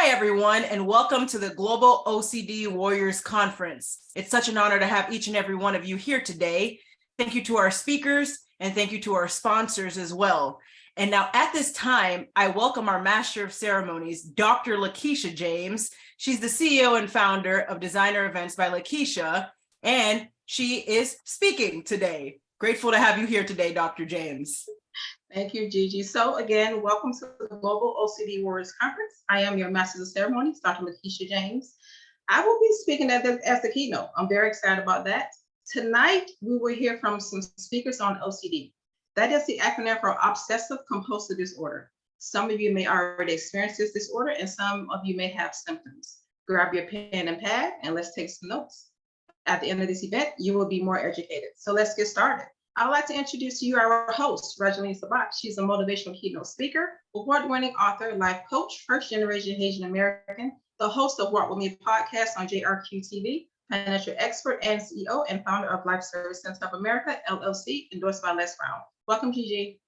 Hi, everyone, and welcome to the Global OCD Warriors Conference. It's such an honor to have each and every one of you here today. Thank you to our speakers, and thank you to our sponsors as well. And now at this time, I welcome our Master of Ceremonies, Dr. Lakeisha James. She's the CEO and founder of Designer Events by Lakeisha, and she is speaking today. Grateful to have you here today, Dr. James. Thank you, Gigi. So again, welcome to the Global OCD Warriors Conference. I am your Master of Ceremonies, Dr. Lakeisha James. I will be speaking as the keynote. I'm very excited about that. Tonight, we will hear from some speakers on OCD. That is the acronym for Obsessive Compulsive Disorder. Some of you may already experience this disorder, and some of you may have symptoms. Grab your pen and pad, and let's take some notes. At the end of this event, you will be more educated. So let's get started. I would like to introduce to you our host, Rajalene Sabat. She's a motivational keynote speaker, award-winning author, life coach, first-generation Asian American, the host of Walk With Me podcast on JRQ TV, financial expert and CEO and founder of Life Service Center of America, LLC, endorsed by Les Brown. Welcome, Gigi.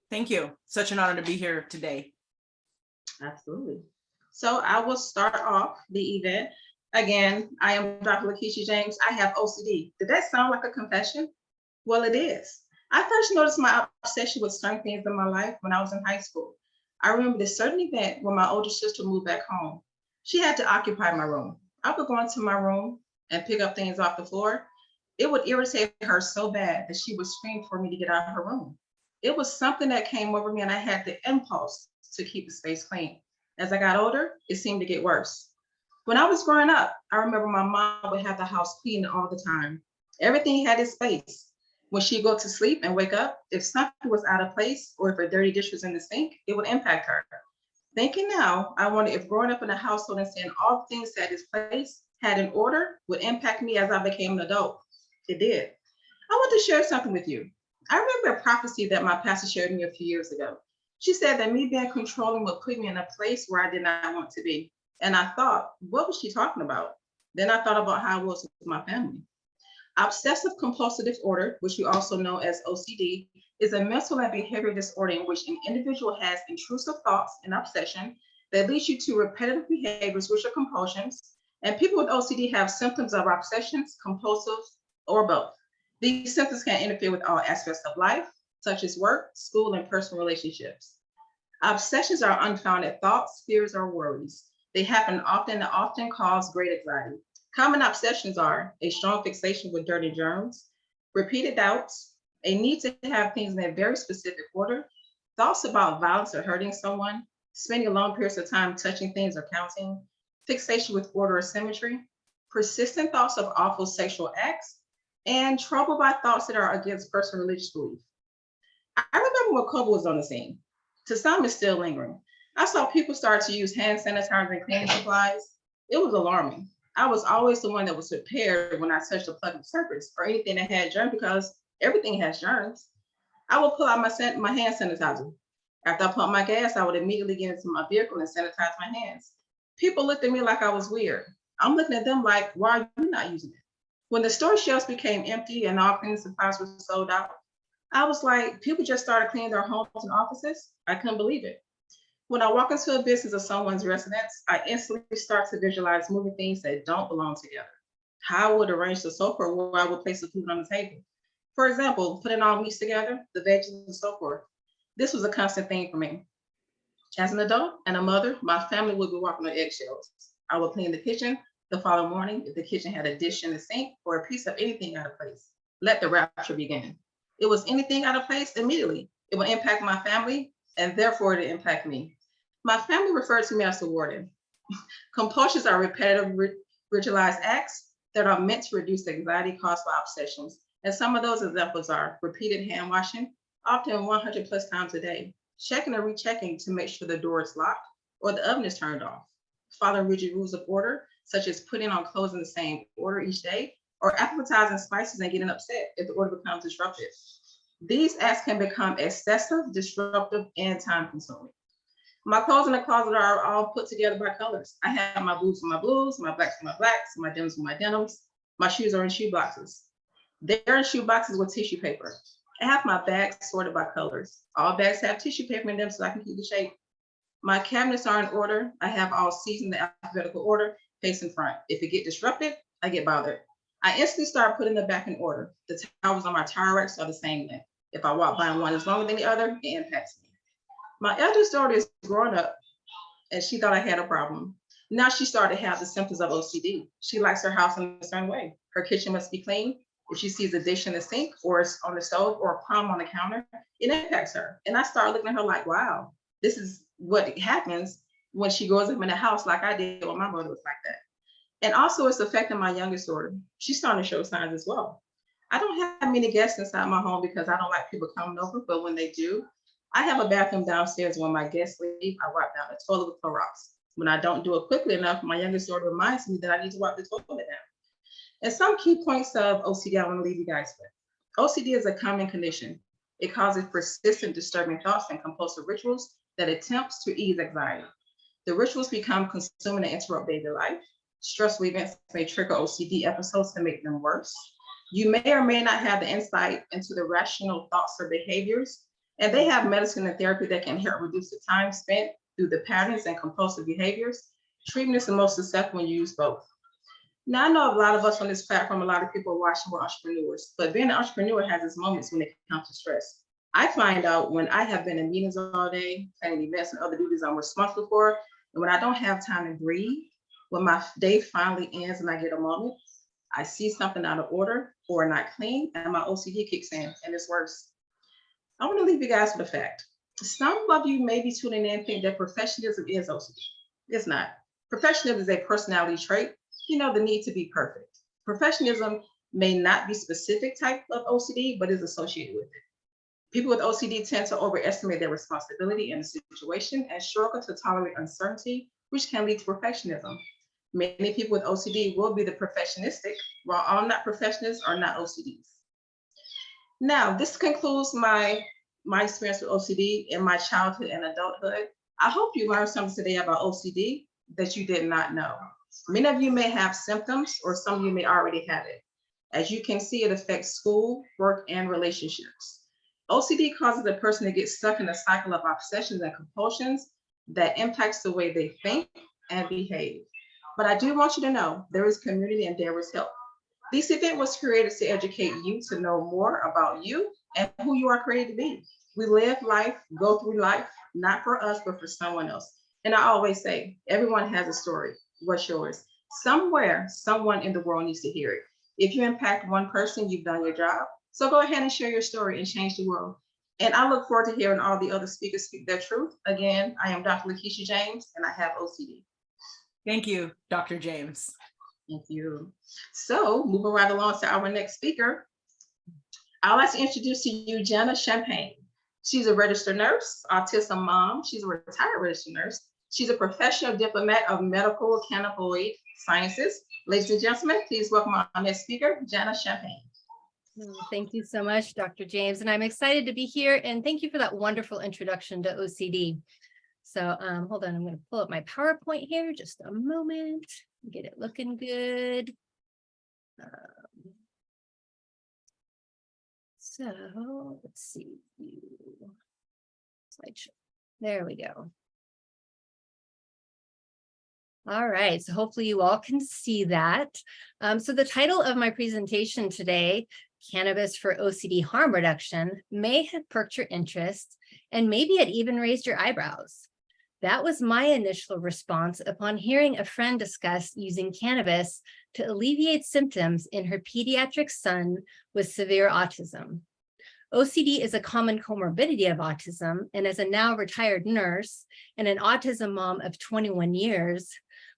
Thank you. Such an honor to be here today. Absolutely. So I will start off the event. Again, I am Dr. Lakeisha James. I have OCD. Did that sound like a confession? Well, it is. I first noticed my obsession with certain things in my life when I was in high school. I remember this certain event when my older sister moved back home. She had to occupy my room. I would go into my room and pick up things off the floor. It would irritate her so bad that she would scream for me to get out of her room. It was something that came over me, and I had the impulse to keep the space clean. As I got older, it seemed to get worse. When I was growing up, I remember my mom would have the house clean all the time. Everything had its space. When she'd go to sleep and wake up, if something was out of place or if a dirty dish was in the sink, it would impact her. Thinking now, I wonder if growing up in a household and seeing all the things that is place had in order would impact me as I became an adult. It did. I want to share something with you. I remember a prophecy that my pastor shared with me a few years ago. She said that me being controlling would put me in a place where I did not want to be. And I thought, what was she talking about? Then I thought about how it was with my family. Obsessive compulsive disorder, which we also know as OCD, is a mental and behavioral disorder in which an individual has intrusive thoughts and obsession that leads you to repetitive behaviors, which are compulsions. And people with OCD have symptoms of obsessions, compulsive, or both. These symptoms can interfere with all aspects of life, such as work, school, and personal relationships. Obsessions are unfounded thoughts, fears, or worries. They happen often and often cause great anxiety. Common obsessions are a strong fixation with dirty germs, repeated doubts, a need to have things in a very specific order, thoughts about violence or hurting someone, spending long periods of time touching things or counting, fixation with order or symmetry, persistent thoughts of awful sexual acts, and trouble by thoughts that are against personal religious belief. I remember when COVID was on the scene. To some, it's still lingering. I saw people start to use hand sanitizer and cleaning supplies. It was alarming. I was always the one that was prepared when I touched a public surface or anything that had germs because everything has germs. I would pull out my hand sanitizer. After I pumped my gas, I would immediately get into my vehicle and sanitize my hands. People looked at me like I was weird. I'm looking at them like, why are you not using it? When the store shelves became empty and all cleaning supplies were sold out, I was like, people just started cleaning their homes and offices. I couldn't believe it. When I walk into a business or someone's residence, I instantly start to visualize moving things that don't belong together. How I would arrange the sofa or where I would place the food on the table. For example, putting all meats together, the veggies and so forth. This was a constant thing for me. As an adult and a mother, my family would be walking on eggshells. I would clean the kitchen the following morning if the kitchen had a dish in the sink or a piece of anything out of place. Let the rapture begin. It was anything out of place immediately. It would impact my family and therefore it would impact me. My family referred to me as the warden. Compulsions are repetitive, ritualized acts that are meant to reduce the anxiety caused by obsessions. And some of those examples are repeated hand washing, often 100 plus times a day, checking or rechecking to make sure the door is locked or the oven is turned off, following rigid rules of order, such as putting on clothes in the same order each day, or appetizing spices and getting upset if the order becomes disruptive. These acts can become excessive, disruptive, and time consuming. My clothes in the closet are all put together by colors. I have my blues for my blues, my blacks for my blacks, my denims for my denims. My shoes are in shoe boxes. They're in shoe boxes with tissue paper. I have my bags sorted by colors. All bags have tissue paper in them so I can keep the shape. My cabinets are in order. I have all seats in the alphabetical order, facing front. If it get disrupted, I get bothered. I instantly start putting them back in order. The towels on my tire racks are the same length. If I walk by and one is longer than the other, it impacts me. My eldest daughter is growing up and she thought I had a problem. Now she started to have the symptoms of OCD. She likes her house in a certain way. Her kitchen must be clean. If she sees a dish in the sink or it's on the stove or a crumb on the counter, it impacts her. And I started looking at her like, wow, this is what happens when she grows up in a house like I did when my mother was like that. And also it's affecting my youngest daughter. She's starting to show signs as well. I don't have many guests inside my home because I don't like people coming over, but when they do, I have a bathroom downstairs. When my guests leave, I wipe down the toilet with Clorox. When I don't do it quickly enough, my youngest daughter reminds me that I need to wipe the toilet down. And some key points of OCD I want to leave you guys with. OCD is a common condition. It causes persistent disturbing thoughts and compulsive rituals that attempts to ease anxiety. The rituals become consuming and interrupt daily life. Stressful events may trigger OCD episodes to make them worse. You may or may not have the insight into the rational thoughts or behaviors, and they have medicine and therapy that can help reduce the time spent through the patterns and compulsive behaviors. Treatment is the most successful when you use both. Now, I know a lot of us on this platform, a lot of people are watching, we're entrepreneurs, but being an entrepreneur has its moments when it comes to stress. I find out when I have been in meetings all day, planning events and other duties I'm responsible for, and when I don't have time to breathe, when my day finally ends and I get a moment, I see something out of order or not clean, and my OCD kicks in, and it's worse. I want to leave you guys with a fact. Some of you may be tuning in and think that perfectionism is OCD. It's not. Perfectionism is a personality trait, the need to be perfect. Perfectionism may not be specific type of OCD, but is associated with it. People with OCD tend to overestimate their responsibility in a situation and struggle to tolerate uncertainty, which can lead to perfectionism. Many people with OCD will be the perfectionistic, while all not perfectionists are not OCDs. Now, this concludes my experience with OCD in my childhood and adulthood. I hope you learned something today about OCD that you did not know. Many of you may have symptoms, or some of you may already have it. As you can see, it affects school, work, and relationships. OCD causes a person to get stuck in a cycle of obsessions and compulsions that impacts the way they think and behave. But I do want you to know there is community and there is help. This event was created to educate you to know more about you and who you are created to be. We live life, go through life, not for us, but for someone else. And I always say, everyone has a story. What's yours? Somewhere, someone in the world needs to hear it. If you impact one person, you've done your job. So go ahead and share your story and change the world. And I look forward to hearing all the other speakers speak their truth. Again, I am Dr. Lakeisha James, and I have OCD. Thank you, Dr. James. Thank you. So moving right along to our next speaker, I'd like to introduce to you Jenna Champagne. She's a registered nurse, autism mom. She's a retired registered nurse. She's a professional diplomat of medical cannabinoid sciences. Ladies and gentlemen, please welcome our next speaker, Jenna Champagne. Thank you so much, Dr. James. And I'm excited to be here. And thank you for that wonderful introduction to OCD. So hold on, I'm going to pull up my PowerPoint here, just a moment, get it looking good. So let's see. Slideshow. There we go. All right, so hopefully you all can see that. So the title of my presentation today, Cannabis for OCD Harm Reduction, may have perked your interest and maybe it even raised your eyebrows. That was my initial response upon hearing a friend discuss using cannabis to alleviate symptoms in her pediatric son with severe autism. OCD is a common comorbidity of autism, and as a now retired nurse and an autism mom of 21 years,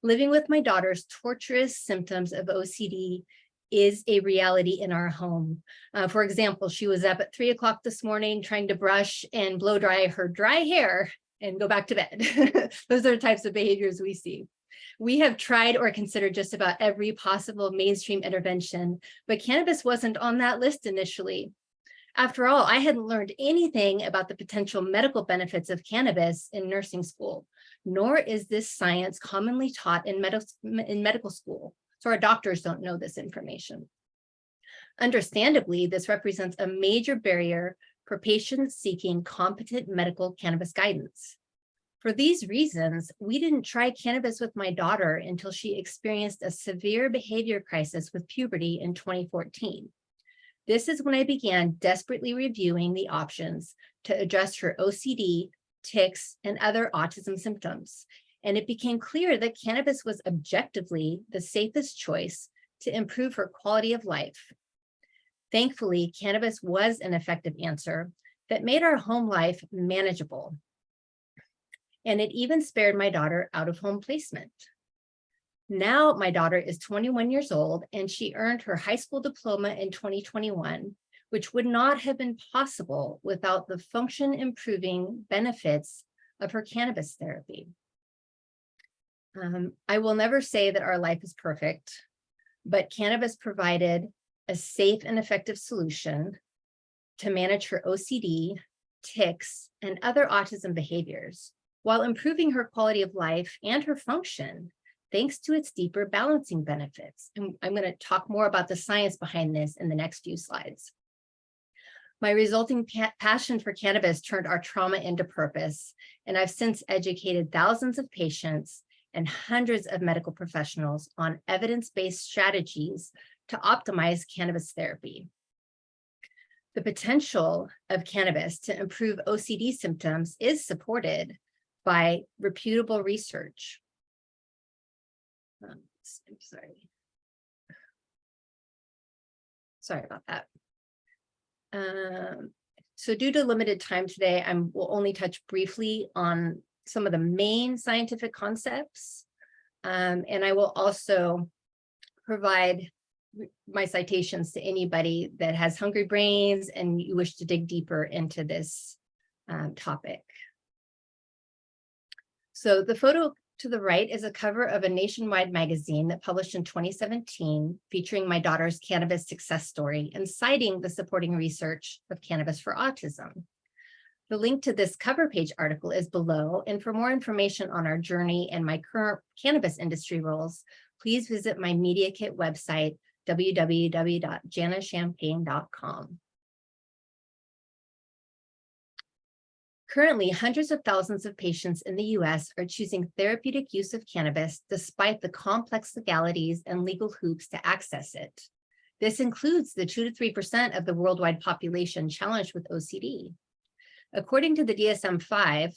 living with my daughter's torturous symptoms of OCD is a reality in our home. For example, she was up at 3 o'clock this morning trying to brush and blow dry her dry hair and go back to bed. Those are the types of behaviors we see. We have tried or considered just about every possible mainstream intervention, but cannabis wasn't on that list initially. After all, I hadn't learned anything about the potential medical benefits of cannabis in nursing school, nor is this science commonly taught in medical school. So our doctors don't know this information. Understandably, this represents a major barrier for patients seeking competent medical cannabis guidance. For these reasons, we didn't try cannabis with my daughter until she experienced a severe behavior crisis with puberty in 2014. This is when I began desperately reviewing the options to address her OCD, tics, and other autism symptoms. And it became clear that cannabis was objectively the safest choice to improve her quality of life. Thankfully, cannabis was an effective answer that made our home life manageable. And it even spared my daughter out-of-home placement. Now my daughter is 21 years old and she earned her high school diploma in 2021, which would not have been possible without the function improving benefits of her cannabis therapy. I will never say that our life is perfect, but cannabis provided a safe and effective solution to manage her OCD, tics, and other autism behaviors, while improving her quality of life and her function, thanks to its deeper balancing benefits. And I'm going to talk more about the science behind this in the next few slides. My resulting passion for cannabis turned our trauma into purpose, and I've since educated thousands of patients and hundreds of medical professionals on evidence-based strategies to optimize cannabis therapy. The potential of cannabis to improve OCD symptoms is supported by reputable research. I'm sorry about that. So due to limited time today, I will only touch briefly on some of the main scientific concepts. And I will also provide my citations to anybody that has hungry brains and you wish to dig deeper into this topic. So the photo to the right is a cover of a nationwide magazine that published in 2017, featuring my daughter's cannabis success story and citing the supporting research of cannabis for autism. The link to this cover page article is below, and for more information on our journey and my current cannabis industry roles, please visit my Media Kit website, www.janachampagne.com. Currently, hundreds of thousands of patients in the US are choosing therapeutic use of cannabis despite the complex legalities and legal hoops to access it. This includes the 2 to 3% of the worldwide population challenged with OCD. According to the DSM-5,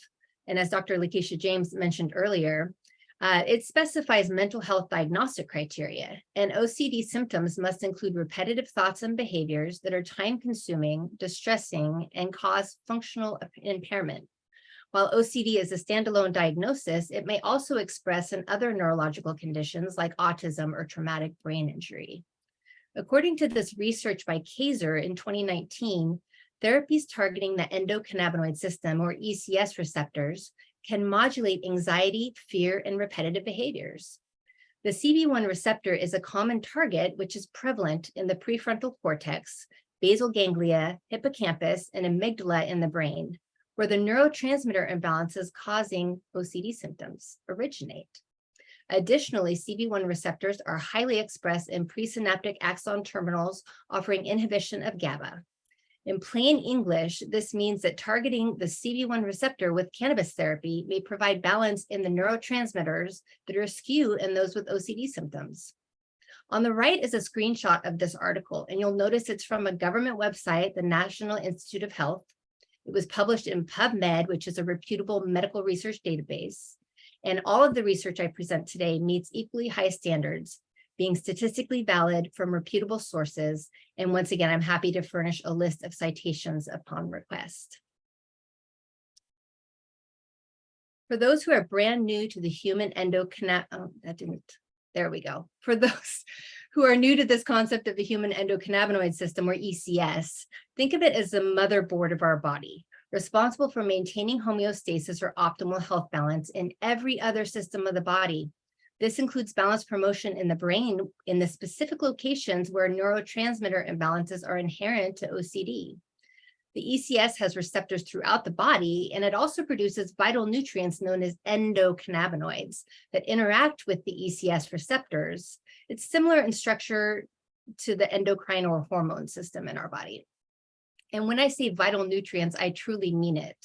and as Dr. Lakeisha James mentioned earlier, it specifies mental health diagnostic criteria, and OCD symptoms must include repetitive thoughts and behaviors that are time-consuming, distressing, and cause functional impairment. While OCD is a standalone diagnosis, it may also express in other neurological conditions like autism or traumatic brain injury. According to this research by Kaiser in 2019, therapies targeting the endocannabinoid system, or ECS receptors, can modulate anxiety, fear, and repetitive behaviors. The CB1 receptor is a common target which is prevalent in the prefrontal cortex, basal ganglia, hippocampus, and amygdala in the brain, where the neurotransmitter imbalances causing OCD symptoms originate. Additionally, CB1 receptors are highly expressed in presynaptic axon terminals, offering inhibition of GABA. In plain English, this means that targeting the CB1 receptor with cannabis therapy may provide balance in the neurotransmitters that are askew in those with OCD symptoms. On the right is a screenshot of this article, and you'll notice it's from a government website, the National Institute of Health. It was published in PubMed, which is a reputable medical research database. And all of the research I present today meets equally high standards, being statistically valid from reputable sources. And once again, I'm happy to furnish a list of citations upon request. For those who are brand new to the human For those who are new to this concept of the human endocannabinoid system, or ECS, think of it as the motherboard of our body, responsible for maintaining homeostasis or optimal health balance in every other system of the body. This includes balance promotion in the brain in the specific locations where neurotransmitter imbalances are inherent to OCD. The ECS has receptors throughout the body, and it also produces vital nutrients known as endocannabinoids that interact with the ECS receptors. It's similar in structure to the endocrine or hormone system in our body. And when I say vital nutrients, I truly mean it.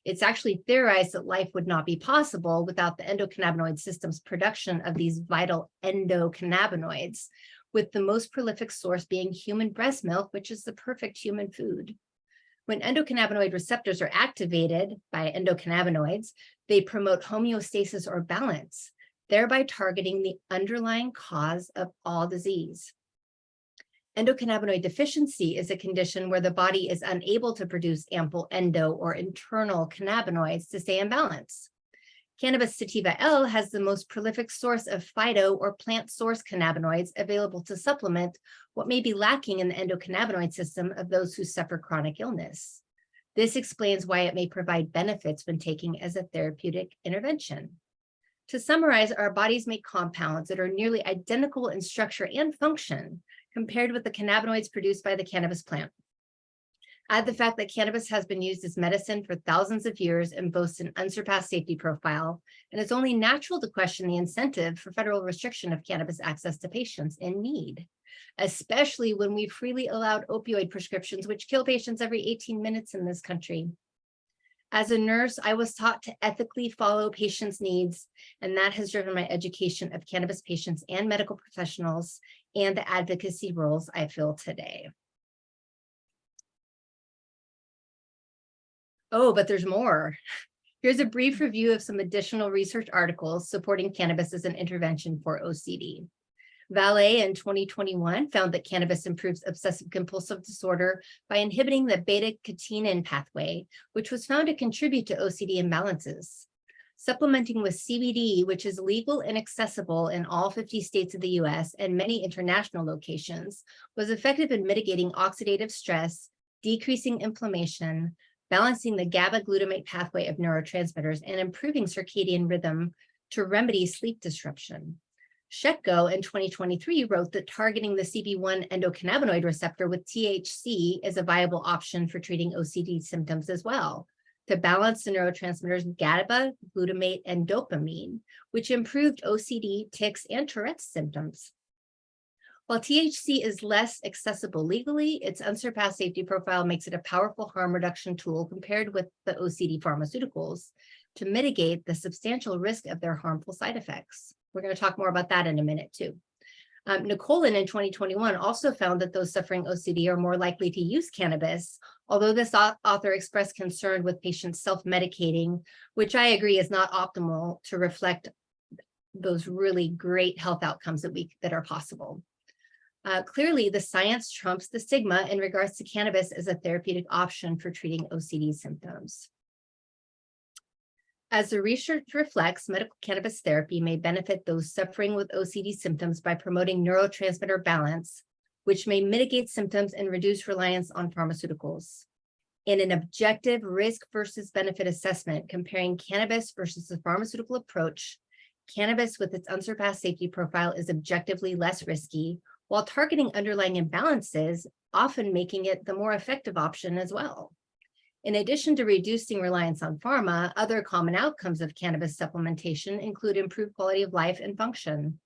It's actually theorized that life would not be possible without the endocannabinoid system's production of these vital endocannabinoids, with the most prolific source being human breast milk, which is the perfect human food. When endocannabinoid receptors are activated by endocannabinoids, they promote homeostasis or balance, thereby targeting the underlying cause of all disease. Endocannabinoid deficiency is a condition where the body is unable to produce ample endo or internal cannabinoids to stay in balance. Cannabis sativa L has the most prolific source of phyto or plant source cannabinoids available to supplement what may be lacking in the endocannabinoid system of those who suffer chronic illness. This explains why it may provide benefits when taken as a therapeutic intervention. To summarize, our bodies make compounds that are nearly identical in structure and function compared with the cannabinoids produced by the cannabis plant. Add the fact that cannabis has been used as medicine for thousands of years and boasts an unsurpassed safety profile, and it's only natural to question the incentive for federal restriction of cannabis access to patients in need, especially when we freely allowed opioid prescriptions, which kill patients every 18 minutes in this country. As a nurse, I was taught to ethically follow patients' needs, and that has driven my education of cannabis patients and medical professionals and the advocacy roles I fill today. Oh, but there's more. Here's a brief review of some additional research articles supporting cannabis as an intervention for OCD. Valet in 2021 found that cannabis improves obsessive compulsive disorder by inhibiting the beta-catenin pathway, which was found to contribute to OCD imbalances. Supplementing with CBD, which is legal and accessible in all 50 states of the US and many international locations, was effective in mitigating oxidative stress, decreasing inflammation, balancing the GABA-glutamate pathway of neurotransmitters, and improving circadian rhythm to remedy sleep disruption. Shekko in 2023 wrote that targeting the CB1 endocannabinoid receptor with THC is a viable option for treating OCD symptoms as well, to balance the neurotransmitters GABA, glutamate, and dopamine, which improved OCD, tics, and Tourette's symptoms. While THC is less accessible legally, its unsurpassed safety profile makes it a powerful harm reduction tool compared with the OCD pharmaceuticals to mitigate the substantial risk of their harmful side effects. We're going to talk more about that in a minute too. Nicolin in 2021 also found that those suffering OCD are more likely to use cannabis, although this author expressed concern with patients self-medicating, which I agree is not optimal to reflect those really great health outcomes that are possible. Clearly, the science trumps the stigma in regards to cannabis as a therapeutic option for treating OCD symptoms. As the research reflects, medical cannabis therapy may benefit those suffering with OCD symptoms by promoting neurotransmitter balance, which may mitigate symptoms and reduce reliance on pharmaceuticals. In an objective risk versus benefit assessment comparing cannabis versus the pharmaceutical approach, cannabis with its unsurpassed safety profile is objectively less risky, while targeting underlying imbalances, often making it the more effective option as well. In addition to reducing reliance on pharma, other common outcomes of cannabis supplementation include improved quality of life and function.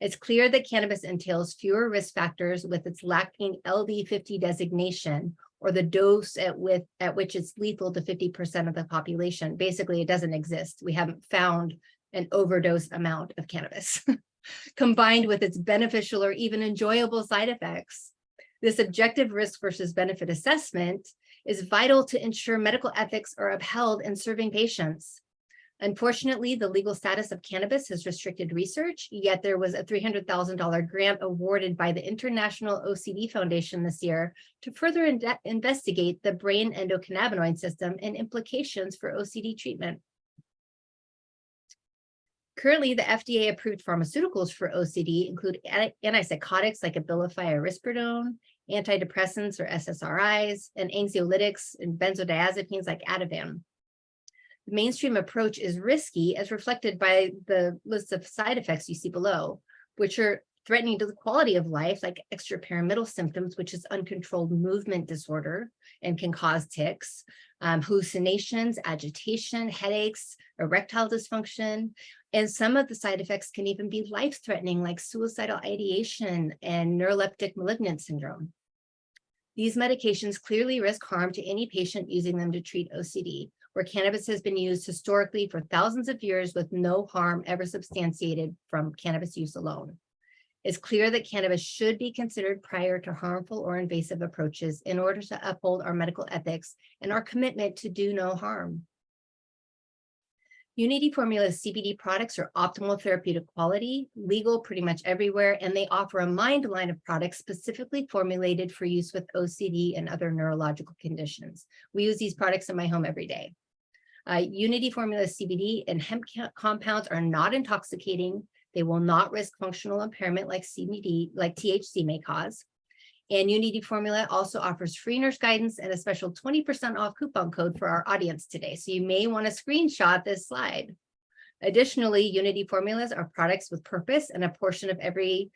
It's clear that cannabis entails fewer risk factors with its lacking LD50 designation, or the dose at which it's lethal to 50% of the population. Basically, it doesn't exist. We haven't found an overdose amount of cannabis. Combined with its beneficial or even enjoyable side effects. This objective risk versus benefit assessment is vital to ensure medical ethics are upheld in serving patients. Unfortunately, the legal status of cannabis has restricted research, yet there was a $300,000 grant awarded by the International OCD Foundation this year to further investigate the brain endocannabinoid system and implications for OCD treatment. Currently, the FDA-approved pharmaceuticals for OCD include antipsychotics like Abilify or Risperidone, antidepressants or SSRIs, and anxiolytics and benzodiazepines like Ativan. The mainstream approach is risky as reflected by the list of side effects you see below, which are threatening to the quality of life, like extrapyramidal symptoms, which is uncontrolled movement disorder and can cause tics, hallucinations, agitation, headaches, erectile dysfunction, and some of the side effects can even be life-threatening, like suicidal ideation and neuroleptic malignant syndrome. These medications clearly risk harm to any patient using them to treat OCD, where cannabis has been used historically for thousands of years with no harm ever substantiated from cannabis use alone. It's clear that cannabis should be considered prior to harmful or invasive approaches in order to uphold our medical ethics and our commitment to do no harm. Unity Formula's CBD products are optimal therapeutic quality, legal pretty much everywhere, and they offer a mind line of products specifically formulated for use with OCD and other neurological conditions. We use these products in my home every day. Unity Formula CBD and hemp compounds are not intoxicating. They will not risk functional impairment like CBD, like THC may cause. And Unity Formula also offers free nurse guidance and a special 20% off coupon code for our audience today. So you may want to screenshot this slide. Additionally, Unity Formulas are products with purpose, and a portion of every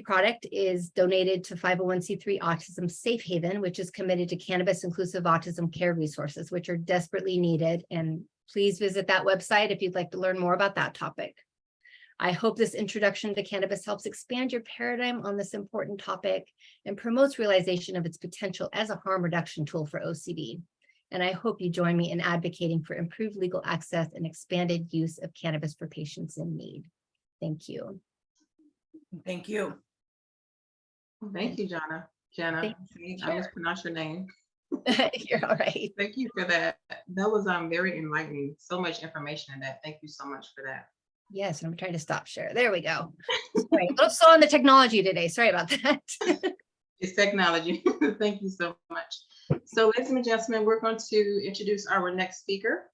product is donated to 501c3 Autism Safe Haven, which is committed to cannabis inclusive autism care resources, which are desperately needed. And please visit that website if you'd like to learn more about that topic. I hope this introduction to cannabis helps expand your paradigm on this important topic and promotes realization of its potential as a harm reduction tool for OCD. And I hope you join me in advocating for improved legal access and expanded use of cannabis for patients in need. Thank you. Thank you. Thank you, Jana. Thank I mispronounced your name. You're all right. Thank you for that. That was very enlightening. So much information in that. Thank you so much for that. Yes, I'm trying to stop share. There we go. Sorry, a little slow on the technology today. Sorry about that. It's technology. Thank you so much. So, ladies and gentlemen, we're going to introduce our next speaker,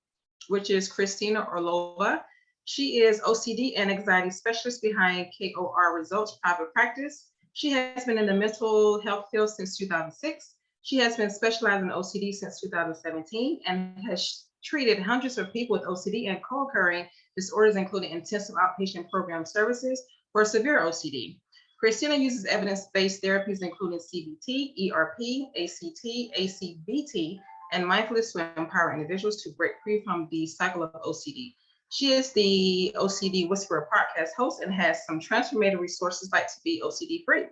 which is Christina Orlova. She is OCD and anxiety specialist behind KOR Results Private Practice. She has been in the mental health field since 2006. She has been specializing in OCD since 2017 and has treated hundreds of people with OCD and co-occurring disorders, including intensive outpatient program services for severe OCD. Christina uses evidence-based therapies, including CBT, ERP, ACT, ACBT, and mindfulness to empower individuals to break free from the cycle of OCD. She is the OCD Whisperer podcast host and has some transformative resources like to be OCD free.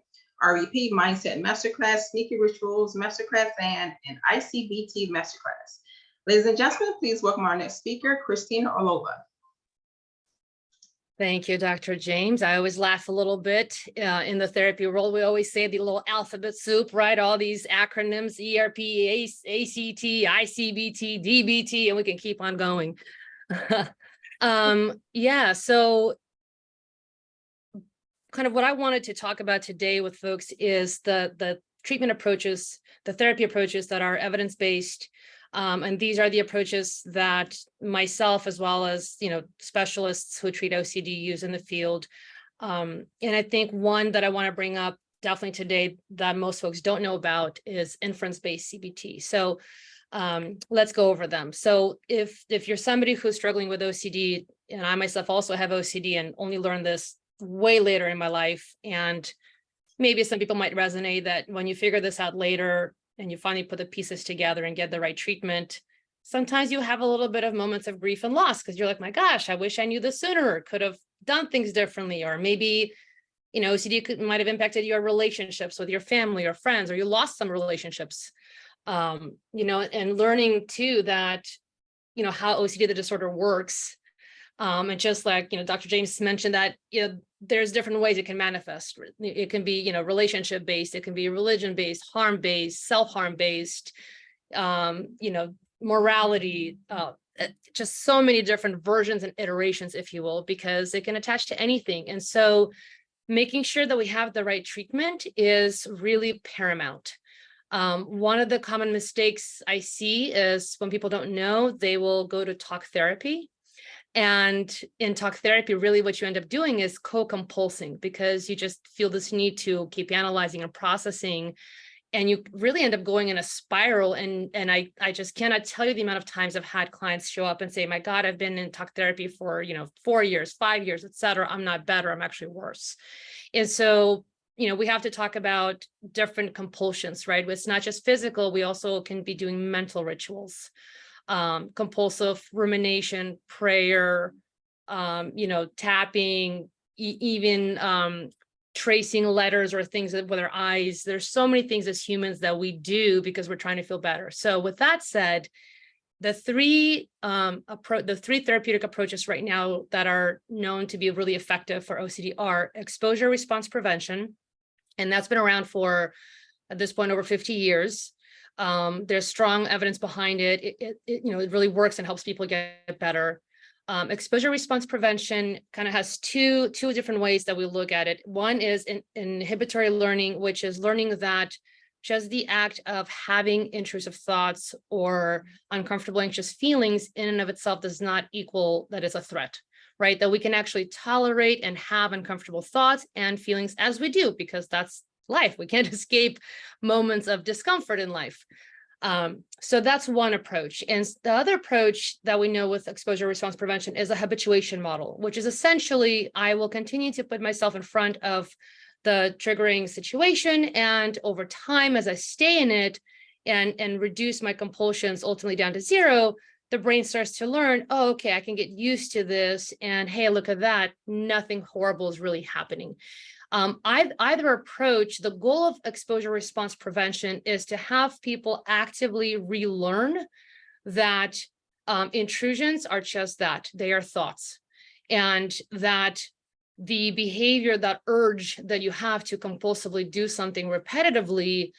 REP Mindset Masterclass, Sneaky Rituals Masterclass, and an ICBT Masterclass. Ladies and gentlemen, please welcome our next speaker, Christina Orlova. Thank you, Dr. James. I always laugh a little bit in the therapy world. We always say the little alphabet soup, right? All these acronyms, ERP, ACT, ICBT, DBT, and we can keep on going. Yeah, so kind of what I wanted to talk about today with folks is the treatment approaches, the therapy approaches that are evidence-based. And these are the approaches that myself, as well as, specialists who treat OCD use in the field. And I think one that I want to bring up definitely today that most folks don't know about is inference-based CBT. So let's go over them. So if you're somebody who's struggling with OCD, and I myself also have OCD and only learned this way later in my life, and maybe some people might resonate that when you figure this out later, and you finally put the pieces together and get the right treatment, sometimes you have a little bit of moments of grief and loss because you're like, my gosh, I wish I knew this sooner, could have done things differently. Or maybe, OCD might have impacted your relationships with your family or friends, or you lost some relationships, and learning too that, how OCD, the disorder, works. And just like, Dr. James mentioned that, there's different ways it can manifest. It can be, relationship based, it can be religion based, harm based, self-harm based, morality, just so many different versions and iterations, if you will, because it can attach to anything. And so making sure that we have the right treatment is really paramount. One of the common mistakes I see is when people don't know, they will go to talk therapy. And in talk therapy, really what you end up doing is co-compulsing, because you just feel this need to keep analyzing and processing, and you really end up going in a spiral. And I just cannot tell you the amount of times I've had clients show up and say, my God, I've been in talk therapy for, 4 years, 5 years, et cetera. I'm not better. I'm actually worse. And so, we have to talk about different compulsions, right? It's not just physical. We also can be doing mental rituals. Compulsive rumination, prayer, tapping, even tracing letters or things with our eyes. There's so many things as humans that we do because we're trying to feel better. So with that said, the three therapeutic approaches right now that are known to be really effective for OCD are exposure response prevention, and that's been around for, at this point, over 50 years. There's strong evidence behind it. It really works and helps people get better. Exposure response prevention kind of has two different ways that we look at it. One is inhibitory learning, which is learning that just the act of having intrusive thoughts or uncomfortable, anxious feelings in and of itself does not equal that it's a threat, right? That we can actually tolerate and have uncomfortable thoughts and feelings as we do, because that's life. We can't escape moments of discomfort in life. So that's one approach. And the other approach that we know with exposure response prevention is a habituation model, which is essentially, I will continue to put myself in front of the triggering situation, and over time, as I stay in it and reduce my compulsions ultimately down to zero, the brain starts to learn, oh, okay, I can get used to this, and hey, look at that, nothing horrible is really happening. Either approach, the goal of exposure response prevention is to have people actively relearn that intrusions are just that, they are thoughts, and that the behavior, that urge that you have to compulsively do something repetitively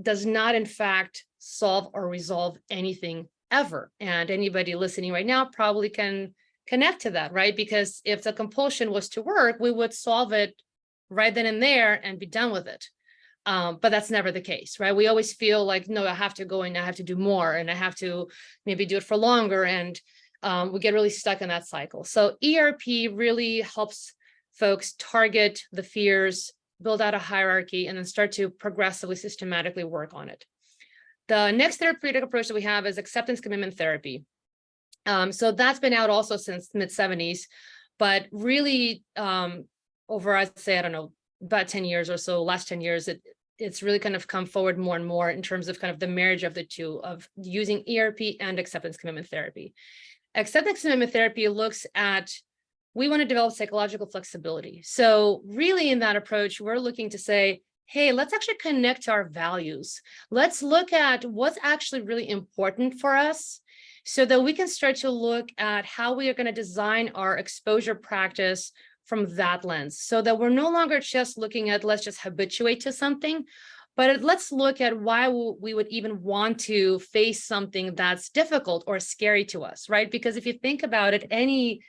does not in fact solve or resolve anything ever. And anybody listening right now probably can connect to that, right? Because if the compulsion was to work, we would solve it right then and there and be done with it. But that's never the case, right? We always feel like, no, I have to go and I have to do more, and I have to maybe do it for longer. And we get really stuck in that cycle. So ERP really helps folks target the fears, build out a hierarchy, and then start to progressively, systematically work on it. The next therapeutic approach that we have is acceptance commitment therapy. So that's been out also since mid-70s, but really over, I'd say, I don't know, about 10 years or so, last 10 years, it's really kind of come forward more and more in terms of kind of the marriage of the two, of using ERP and acceptance commitment therapy. Acceptance commitment therapy looks at, we want to develop psychological flexibility. So really in that approach, we're looking to say, hey, let's actually connect to our values. Let's look at what's actually really important for us so that we can start to look at how we are going to design our exposure practice from that lens, so that we're no longer just looking at, let's just habituate to something, but let's look at why we would even want to face something that's difficult or scary to us, right? Because if you think about it, any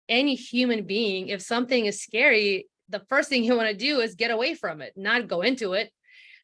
human being, if something is scary, the first thing you want to do is get away from it, not go into it.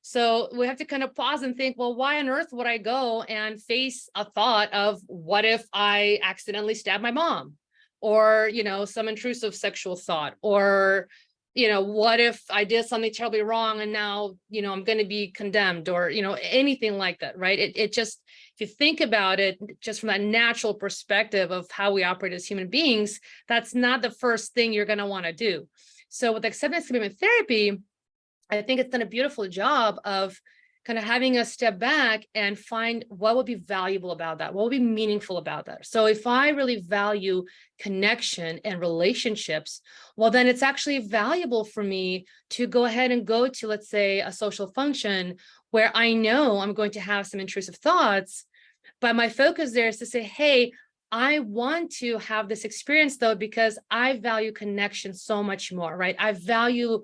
So we have to kind of pause and think, well, why on earth would I go and face a thought of, what if I accidentally stab my mom? Or, some intrusive sexual thought, or, what if I did something terribly wrong and now, I'm going to be condemned, or, anything like that, right? It just, if you think about it, just from that natural perspective of how we operate as human beings, that's not the first thing you're going to want to do. So with acceptance commitment therapy, I think it's done a beautiful job of kind of having us step back and find what would be valuable about that, what would be meaningful about that. So if I really value connection and relationships, well, then it's actually valuable for me to go ahead and go to, let's say, a social function where I know I'm going to have some intrusive thoughts, but my focus there is to say, hey, I want to have this experience though, because I value connection so much more, right? I value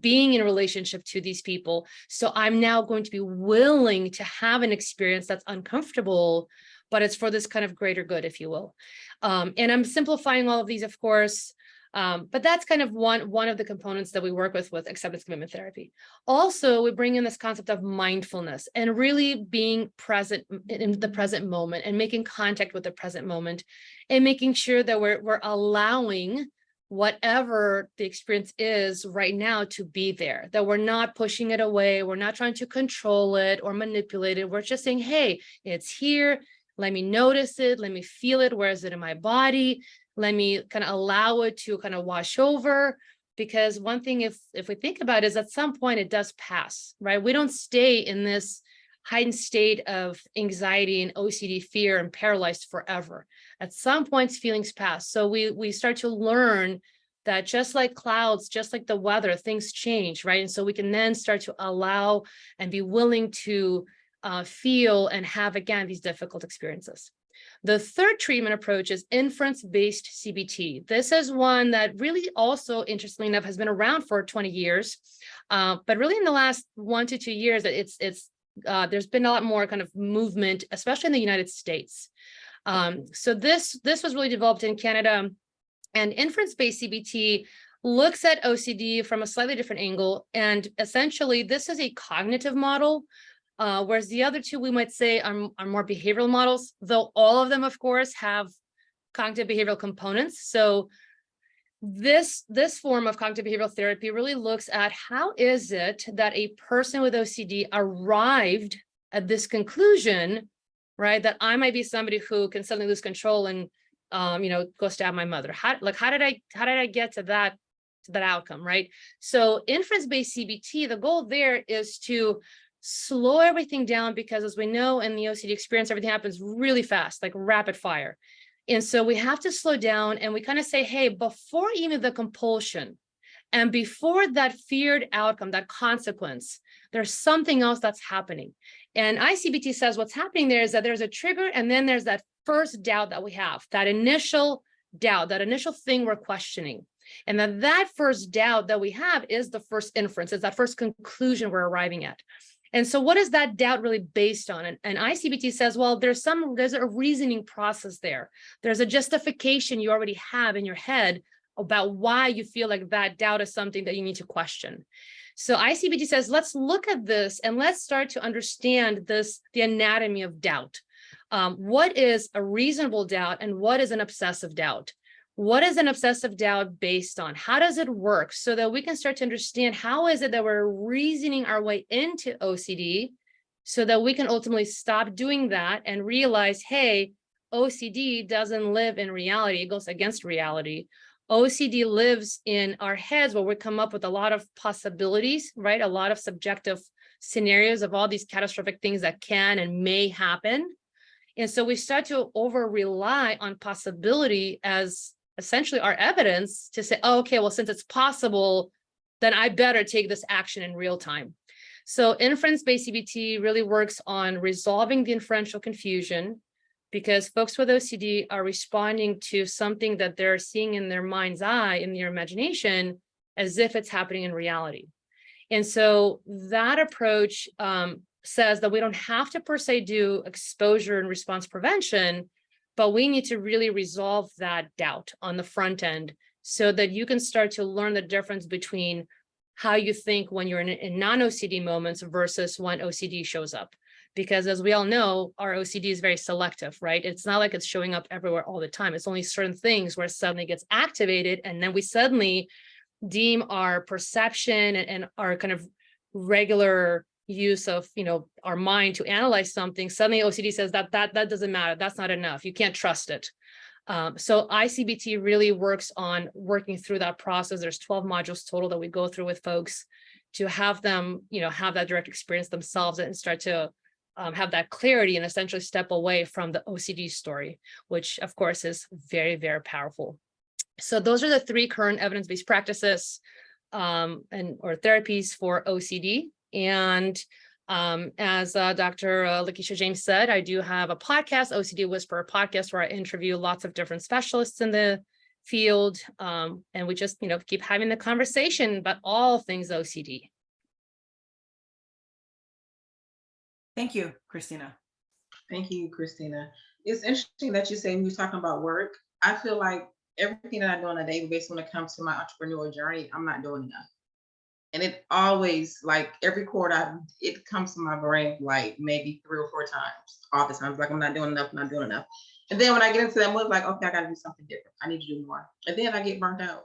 being in a relationship to these people. So I'm now going to be willing to have an experience that's uncomfortable, but it's for this kind of greater good, if you will. And I'm simplifying all of these, of course, but that's kind of one of the components that we work with acceptance commitment therapy. Also, we bring in this concept of mindfulness and really being present in the present moment and making contact with the present moment, and making sure that we're allowing whatever the experience is right now to be there, that we're not pushing it away, we're not trying to control it or manipulate it. We're just saying, hey, it's here. Let me notice it. Let me feel it. Where is it in my body? Let me kind of allow it to kind of wash over. Because one thing, if we think about it, is at some point it does pass, right? We don't stay in this heightened state of anxiety and OCD fear and paralyzed forever. At some points, feelings pass. So we start to learn that just like clouds, just like the weather, things change, right? And so we can then start to allow and be willing to feel and have, again, these difficult experiences. The third treatment approach is inference-based CBT. This is one that really also, interestingly enough, has been around for 20 years, but really in the last 1 to 2 years, there's been a lot more kind of movement, especially in the United States. So this was really developed in Canada, and inference-based CBT looks at OCD from a slightly different angle. And essentially, this is a cognitive model, whereas the other two we might say are more behavioral models, though all of them, of course, have cognitive behavioral components. So this form of cognitive behavioral therapy really looks at how is it that a person with OCD arrived at this conclusion, right? That I might be somebody who can suddenly lose control and go stab my mother. How did I get to that outcome, right? So inference-based CBT, the goal there is to slow everything down, because as we know in the OCD experience, everything happens really fast, like rapid fire. And so we have to slow down, and we kind of say, hey, before even the compulsion and before that feared outcome, that consequence, there's something else that's happening. And ICBT says what's happening there is that there's a trigger, and then there's that first doubt that we have, that initial doubt, that initial thing we're questioning. And that first doubt that we have is the first inference, is that first conclusion we're arriving at. And so what is that doubt really based on? And ICBT says, well, there's a reasoning process there. There's a justification you already have in your head about why you feel like that doubt is something that you need to question. So ICBT says, let's look at this and let's start to understand the anatomy of doubt. What is a reasonable doubt and what is an obsessive doubt? What is an obsessive doubt based on? How does it work? So that we can start to understand how is it that we're reasoning our way into OCD, so that we can ultimately stop doing that and realize, hey, OCD doesn't live in reality. It goes against reality. OCD lives in our heads, where we come up with a lot of possibilities, right? A lot of subjective scenarios of all these catastrophic things that can and may happen. And so we start to over-rely on possibility as essentially our evidence to say, oh, okay, well, since it's possible, then I better take this action in real time. So inference-based CBT really works on resolving the inferential confusion, because folks with OCD are responding to something that they're seeing in their mind's eye, in their imagination, as if it's happening in reality. And so that approach says that we don't have to per se do exposure and response prevention, but we need to really resolve that doubt on the front end, so that you can start to learn the difference between how you think when you're in non-OCD moments versus when OCD shows up. Because as we all know, our OCD is very selective, right? It's not like it's showing up everywhere all the time. It's only certain things where it suddenly gets activated, and then we suddenly deem our perception and our kind of regular use of our mind to analyze something. Suddenly OCD says that doesn't matter, that's not enough, you can't trust it. So ICBT really works on working through that process. There's 12 modules total that we go through with folks to have them have that direct experience themselves and start to have that clarity and essentially step away from the OCD story, which of course is very, very powerful. So those are the 3 current evidence-based practices or therapies for OCD. And as Dr. Lakeisha James said, I do have a podcast, OCD Whisperer podcast, where I interview lots of different specialists in the field. And we just, keep having the conversation about all things OCD. Thank you, Christina. Thank you, Christina. It's interesting that you say when you're talking about work. I feel like everything that I do on a daily basis when it comes to my entrepreneurial journey, I'm not doing enough. And it always, like every quarter, it comes to my brain like maybe 3 or 4 times, all the time. Like, I'm not doing enough, not doing enough. And then when I get into that mood, like, okay, I got to do something different. I need to do more. And then I get burnt out.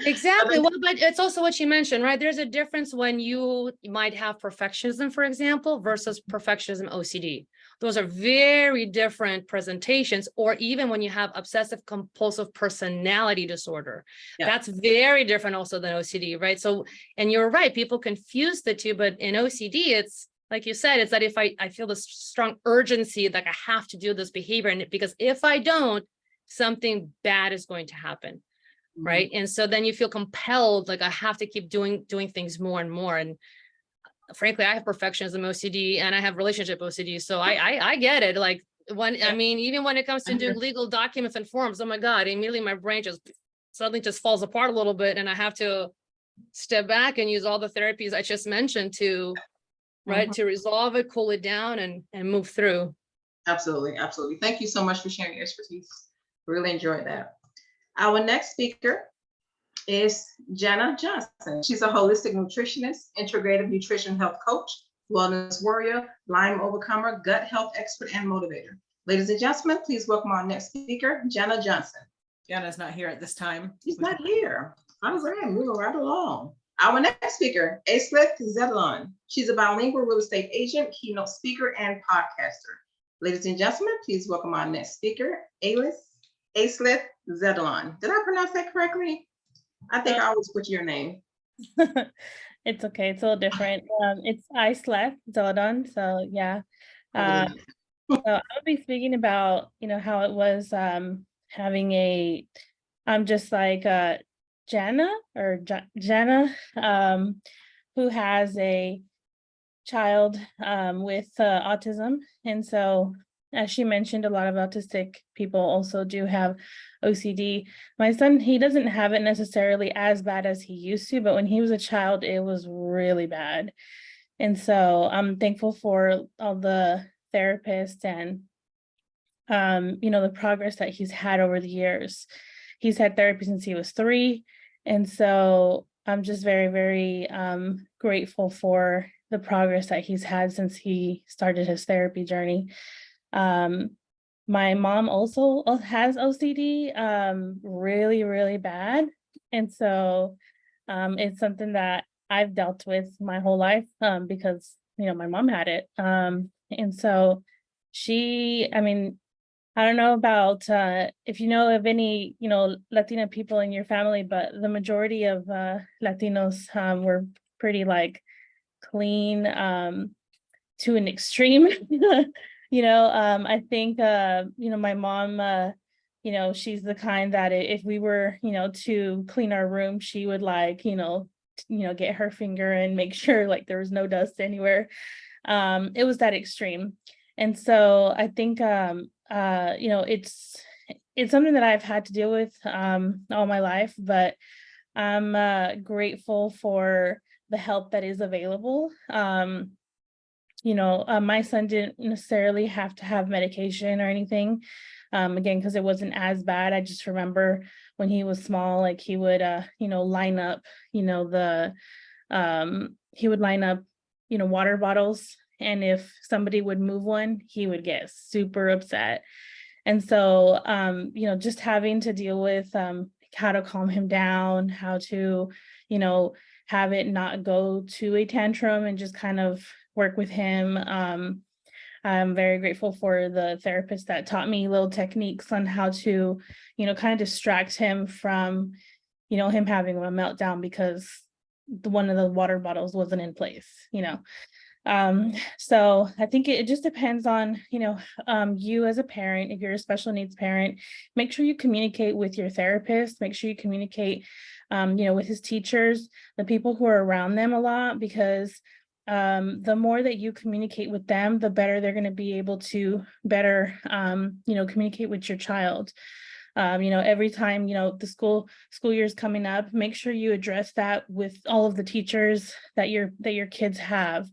Exactly. Well, but it's also what you mentioned, right? There's a difference when you might have perfectionism, for example, versus perfectionism OCD. Those are very different presentations. Or even when you have obsessive compulsive personality disorder, that's very different also than OCD, right? So, and you're right, people confuse the two, but in OCD, it's like you said, it's that if I feel this strong urgency, like I have to do this behavior, and because if I don't, something bad is going to happen. right? And so then you feel compelled, like I have to keep doing things more and more. And frankly, I have perfectionism OCD and I have relationship OCD. So I get it. Like I mean, even when it comes to doing legal documents and forms, oh my God, immediately my brain just suddenly just falls apart a little bit. And I have to step back and use all the therapies I just mentioned to, right, to resolve it, cool it down and move through. Absolutely, absolutely. Thank you so much for sharing your expertise. Really enjoyed that. Our next speaker is Jenna Johnson. She's a holistic nutritionist, integrative nutrition health coach, wellness warrior, Lyme overcomer, gut health expert, and motivator. Ladies and gentlemen, please welcome our next speaker, Jenna Johnson. Jenna's not here at this time. She's not here. All right, moving right along. Our next speaker, Aisleth Zedelon. She's a bilingual real estate agent, keynote speaker, and podcaster. Ladies and gentlemen, please welcome our next speaker, Aisleth Zedelon. Did I pronounce that correctly? I think I always butcher your name. It's okay. It's a little different. It's Aisleth Zeladon. So yeah. So I'll be speaking about, how it was having I'm just like Jenna who has a child with autism. And so as she mentioned, a lot of autistic people also do have OCD. My son, he doesn't have it necessarily as bad as he used to, but when he was a child, it was really bad. And so I'm thankful for all the therapists and, the progress that he's had over the years. He's had therapy since he was 3. And so I'm just very, very grateful for the progress that he's had since he started his therapy journey. My mom also has OCD, really, really bad. And so it's something that I've dealt with my whole life because, my mom had it. And so I don't know about if you know of any, Latina people in your family, but the majority of Latinos were pretty like clean to an extreme. I think, my mom, she's the kind that if we were, to clean our room, she would like, get her finger and make sure like there was no dust anywhere. It was that extreme. And so I think, it's something that I've had to deal with all my life, but I'm grateful for the help that is available. My son didn't necessarily have to have medication or anything, again, because it wasn't as bad. I just remember when he was small, like he would, line up, he would line up, water bottles. And if somebody would move one, he would get super upset. And so, just having to deal with how to calm him down, how to, have it not go to a tantrum and just kind of work with him. I'm very grateful for the therapist that taught me little techniques on how to, kind of distract him from, him having a meltdown because one of the water bottles wasn't in place, So I think it just depends on, you as a parent. If you're a special needs parent, make sure you communicate with your therapist, make sure you communicate, with his teachers, the people who are around them a lot, because the more that you communicate with them, the better they're going to be able to better, communicate with your child. Every time, the school year is coming up, make sure you address that with all of the teachers that your kids have.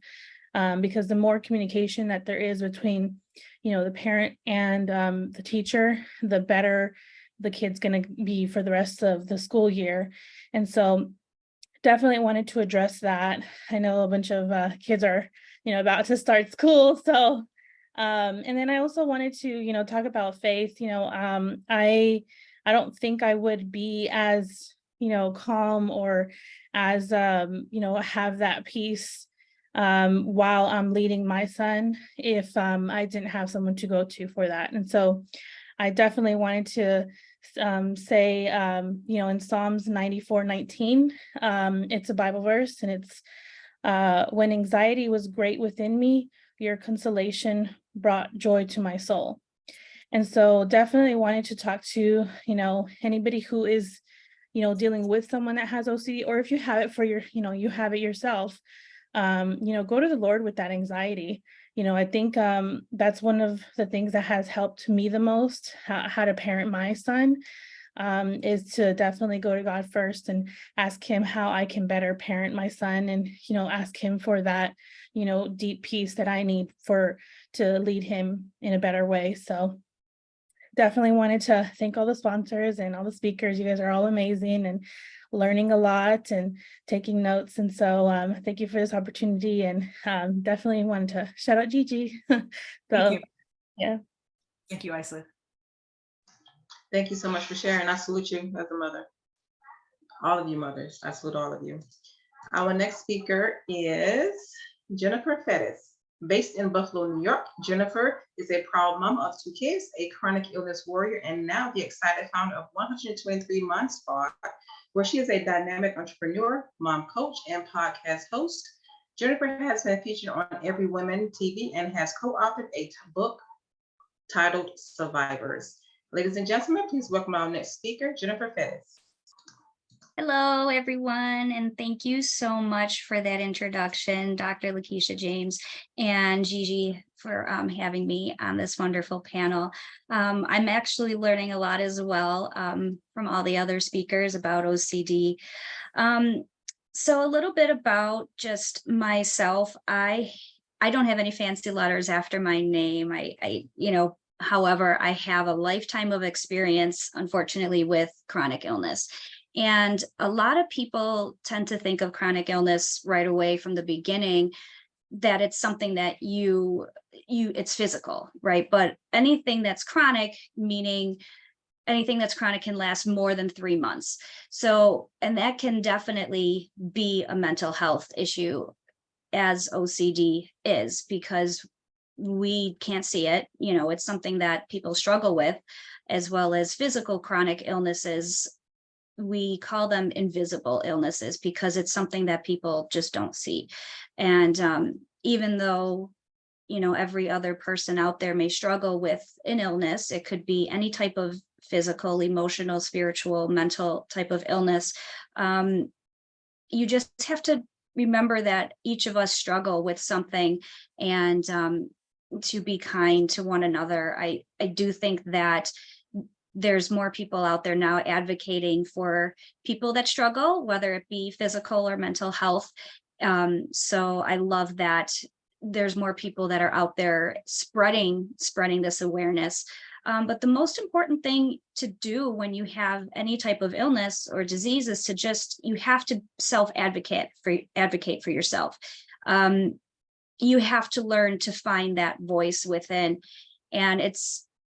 Because the more communication that there is between, the parent and the teacher, the better the kid's going to be for the rest of the school year. And so definitely wanted to address that. I know a bunch of kids are, about to start school. So, and then I also wanted to, talk about faith. I don't think I would be as, calm or as, have that peace while I'm leading my son if I didn't have someone to go to for that. And so I definitely wanted to say, in Psalms 94:19, it's a Bible verse, and it's when anxiety was great within me, your consolation brought joy to my soul. And so definitely wanted to talk to, anybody who is, dealing with someone that has OCD, or if you have it for you have it yourself, go to the Lord with that anxiety. I think that's one of the things that has helped me the most, how to parent my son, is to definitely go to God first and ask him how I can better parent my son, and, ask him for that, deep peace that I need to lead him in a better way. So definitely wanted to thank all the sponsors and all the speakers. You guys are all amazing and learning a lot and taking notes. And so thank you for this opportunity, and definitely wanted to shout out Gigi. Thank So you. yeah. Thank you, Isla. Thank you so much for sharing. I salute you as a mother. All of you mothers, I salute all of you. Our next speaker is Jennifer Fettis. Based in Buffalo, New York, Jennifer is a proud mom of 2 kids, a chronic illness warrior, and now the excited founder of 123 Mom Spa, where she is a dynamic entrepreneur, mom coach, and podcast host. Jennifer has been featured on Every Woman TV and has co-authored a book titled Survivors. Ladies and gentlemen, please welcome our next speaker, Jennifer Fettis. Hello, everyone, and thank you so much for that introduction, Dr. Lakeisha James and Gigi, for having me on this wonderful panel. I'm actually learning a lot as well from all the other speakers about OCD. So a little bit about just myself. I don't have any fancy letters after my name. However, I have a lifetime of experience, unfortunately, with chronic illness. And a lot of people tend to think of chronic illness right away from the beginning, that it's something that it's physical, right? But anything that's chronic, meaning anything that's chronic, can last more than 3 months. So, and that can definitely be a mental health issue, as OCD is, because we can't see it. It's something that people struggle with, as well as physical chronic illnesses. We call them invisible illnesses because it's something that people just don't see. And even though, every other person out there may struggle with an illness, it could be any type of physical, emotional, spiritual, mental type of illness. You just have to remember that each of us struggle with something, and to be kind to one another. I do think that there's more people out there now advocating for people that struggle, whether it be physical or mental health. So I love that there's more people that are out there spreading this awareness. But the most important thing to do when you have any type of illness or disease is you have to self-advocate for yourself. You have to learn to find that voice within. And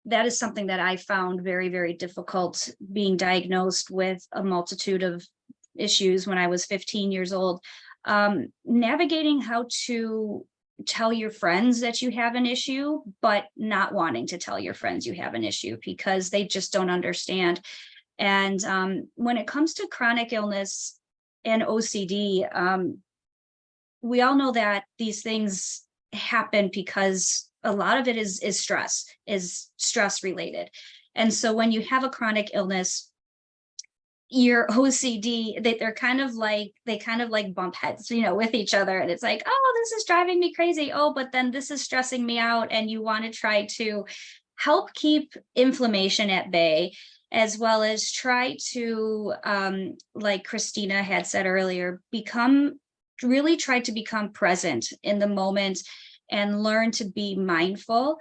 that is something that I found very, very difficult, being diagnosed with a multitude of issues when I was 15 years old. Navigating how to tell your friends that you have an issue, but not wanting to tell your friends you have an issue because they just don't understand. And when it comes to chronic illness and OCD, we all know that these things happen because a lot of it is stress related. And so when you have a chronic illness, your OCD, they kind of like bump heads, with each other. And it's like, oh, this is driving me crazy. Oh, but then this is stressing me out. And you want to try to help keep inflammation at bay, as well as try to, like Christina had said earlier, really try to become present in the moment and learn to be mindful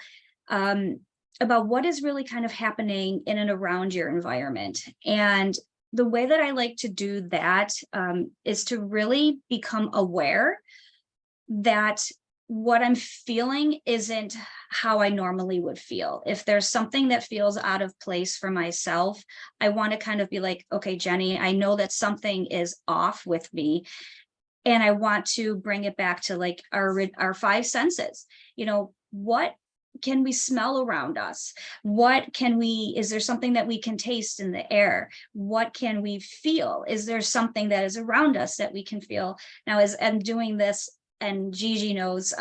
about what is really kind of happening in and around your environment. And the way that I like to do that is to really become aware that what I'm feeling isn't how I normally would feel. If there's something that feels out of place for myself, I want to kind of be like, okay, Jenny, I know that something is off with me. And I want to bring it back to like our 5 senses. What can we smell around us? Is there something that we can taste in the air? What can we feel? Is there something that is around us that we can feel? Now, as I'm doing this, and Gigi knows,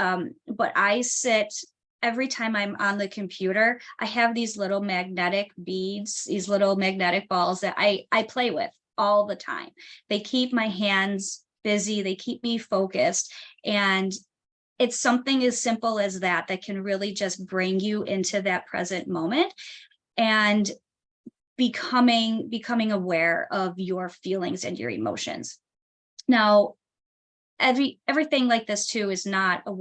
but I sit, every time I'm on the computer, I have these little magnetic beads, these little magnetic balls that I play with. all the time. They keep my hands busy, they keep me focused. And it's something as simple as that can really just bring you into that present moment and becoming aware of your feelings and your emotions. Now, everything like this too is not a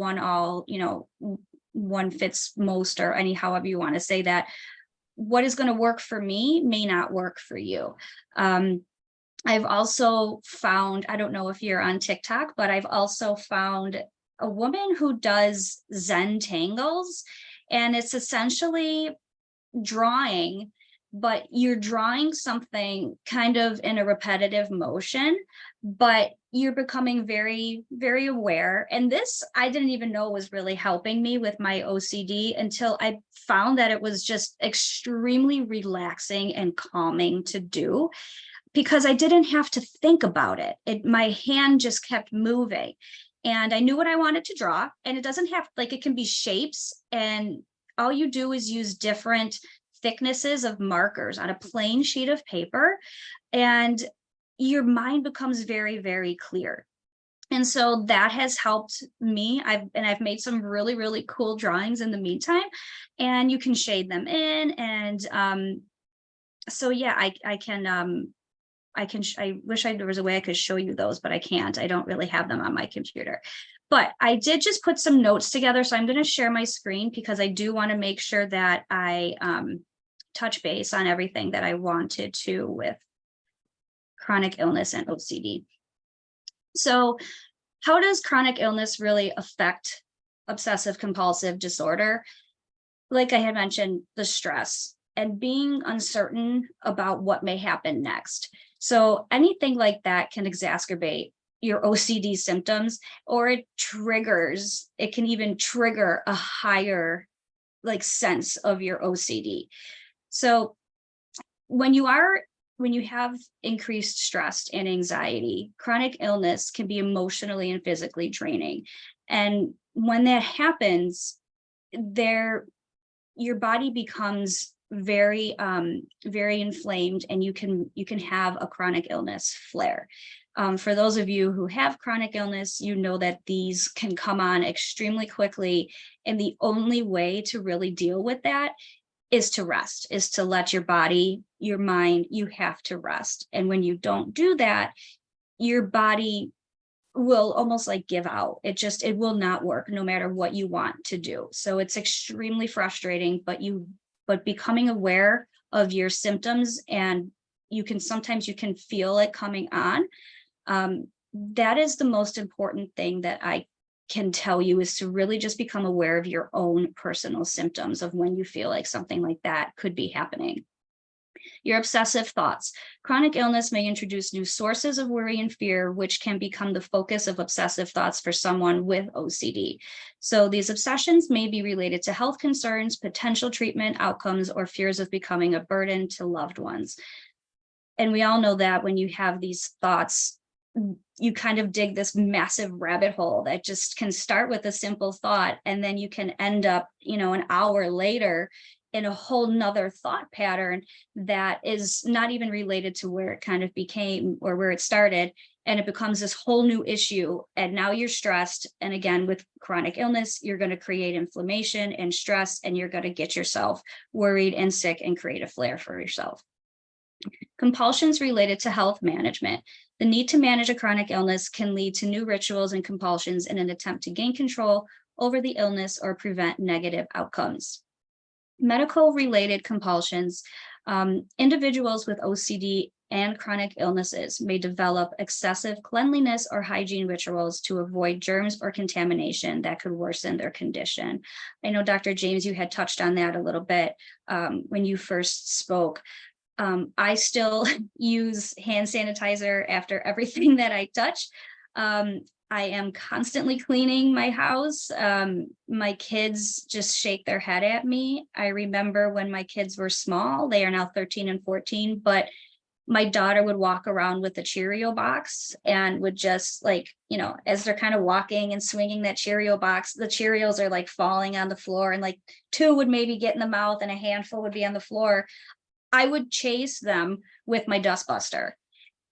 one fits most, or however you want to say that. What is going to work for me may not work for you. I've also found, I don't know if you're on TikTok, but I've also found a woman who does Zen tangles, and it's essentially drawing, but you're drawing something kind of in a repetitive motion, but you're becoming very, very aware. And this, I didn't even know was really helping me with my OCD until I found that it was just extremely relaxing and calming to do, because I didn't have to think about it. My hand just kept moving and I knew what I wanted to draw. And it doesn't have, like, it can be shapes, and all you do is use different thicknesses of markers on a plain sheet of paper, and your mind becomes very, very clear. And so that has helped me. I've made some really, really cool drawings in the meantime, and you can shade them in. And so yeah, I wish there was a way I could show you those, but I can't. I don't really have them on my computer. But I did just put some notes together. So I'm going to share my screen because I do want to make sure that I touch base on everything that I wanted to with chronic illness and OCD. So how does chronic illness really affect obsessive compulsive disorder? Like I had mentioned, the stress and being uncertain about what may happen next. So anything like that can exacerbate your OCD symptoms, or it can even trigger a higher sense of your OCD. So when you have increased stress and anxiety, chronic illness can be emotionally and physically draining. And when that happens, your body becomes very, very inflamed, and you can have a chronic illness flare. For those of you who have chronic illness, you know that these can come on extremely quickly. And the only way to really deal with that is to rest, is to let your body, your mind, you have to rest. And when you don't do that, your body will almost give out. It will not work no matter what you want to do. So it's extremely frustrating, but becoming aware of your symptoms, and sometimes you can feel it coming on. That is the most important thing that I can tell you, is to really just become aware of your own personal symptoms of when you feel like something like that could be happening. Your obsessive thoughts. Chronic illness may introduce new sources of worry and fear, which can become the focus of obsessive thoughts for someone with OCD. So these obsessions may be related to health concerns, potential treatment outcomes, or fears of becoming a burden to loved ones. And we all know that when you have these thoughts, you kind of dig this massive rabbit hole that just can start with a simple thought, and then you can end up, an hour later in a whole nother thought pattern that is not even related to where it kind of became or where it started. And it becomes this whole new issue. And now you're stressed. And again, with chronic illness, you're going to create inflammation and stress, and you're going to get yourself worried and sick and create a flare for yourself. Compulsions related to health management. The need to manage a chronic illness can lead to new rituals and compulsions in an attempt to gain control over the illness or prevent negative outcomes. Medical related compulsions. Individuals with OCD and chronic illnesses may develop excessive cleanliness or hygiene rituals to avoid germs or contamination that could worsen their condition. I know, Dr. James, you had touched on that a little bit when you first spoke. I still use hand sanitizer after everything that I touch. I am constantly cleaning my house. My kids just shake their head at me. I remember when my kids were small, they are now 13 and 14, but my daughter would walk around with a Cheerio box and would just as they're kind of walking and swinging that Cheerio box, the Cheerios are falling on the floor, and 2 would maybe get in the mouth and a handful would be on the floor. I would chase them with my dustbuster.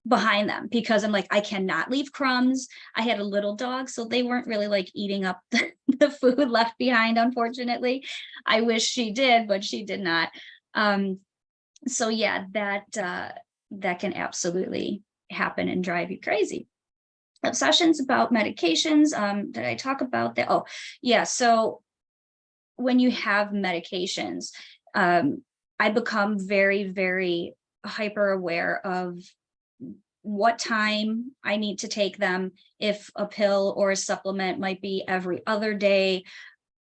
behind them because I'm like, I cannot leave crumbs. I had a little dog, so they weren't really like eating up the food left behind, unfortunately. I wish she did, but she did not. So yeah, that can absolutely happen and drive you crazy. Obsessions about medications. Did I talk about that? Oh, yeah. So when you have medications, I become very, very hyper aware of what time I need to take them. If a pill or a supplement might be every other day,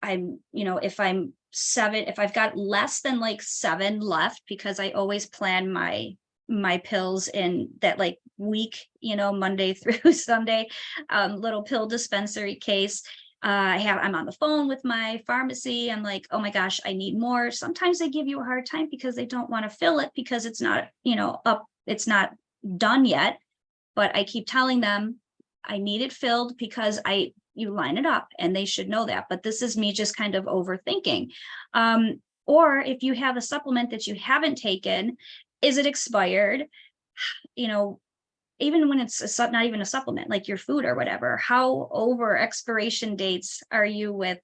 if I've got less than like 7 left, because I always plan my pills in that like week, Monday through Sunday, little pill dispensary case. I'm on the phone with my pharmacy. I'm like, oh my gosh, I need more. Sometimes they give you a hard time because they don't want to fill it because it's not, it's not done yet. But I keep telling them I need it filled because you line it up and they should know that. But this is me just kind of overthinking. Or if you have a supplement that you haven't taken, is it expired? Even when it's not even a supplement, like your food or whatever, how over expiration dates are you with,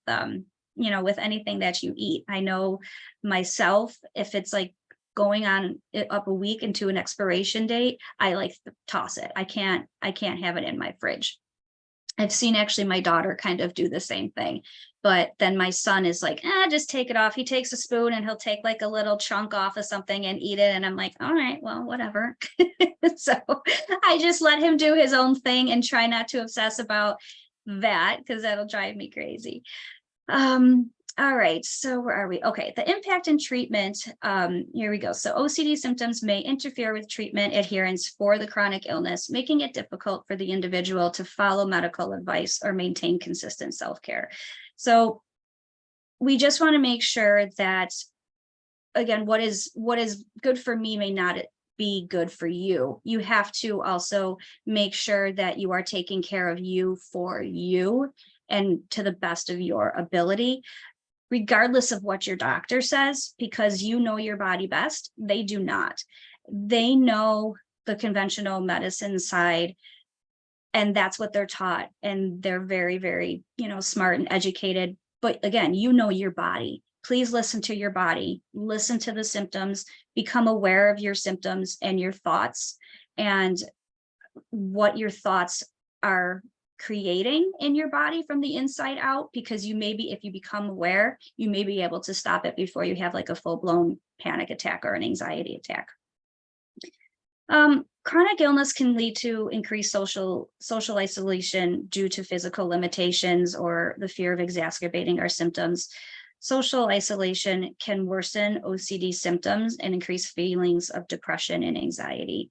with anything that you eat? I know myself, if it's like going on up a week into an expiration date, I like to toss it. I can't have it in my fridge. I've seen actually my daughter kind of do the same thing, but then my son is like, just take it off. He takes a spoon and he'll take like a little chunk off of something and eat it. And I'm like, all right, well, whatever. So I just let him do his own thing and try not to obsess about that because that'll drive me crazy. All right, so where are we? Okay, the impact and treatment. Here we go. So OCD symptoms may interfere with treatment adherence for the chronic illness, making it difficult for the individual to follow medical advice or maintain consistent self-care. So we just want to make sure that, again, what is good for me may not be good for you. You have to also make sure that you are taking care of you for you and to the best of your ability, regardless of what your doctor says, because you know your body best. They do not. They know the conventional medicine side, and that's what they're taught. And they're very, very, smart and educated. But again, you know your body. Please listen to your body, listen to the symptoms, become aware of your symptoms and your thoughts and what your thoughts are creating in your body from the inside out, because if you become aware, you may be able to stop it before you have like a full-blown panic attack or an anxiety attack. Chronic illness can lead to increased social isolation due to physical limitations or the fear of exacerbating our symptoms. Social isolation can worsen OCD symptoms and increase feelings of depression and anxiety.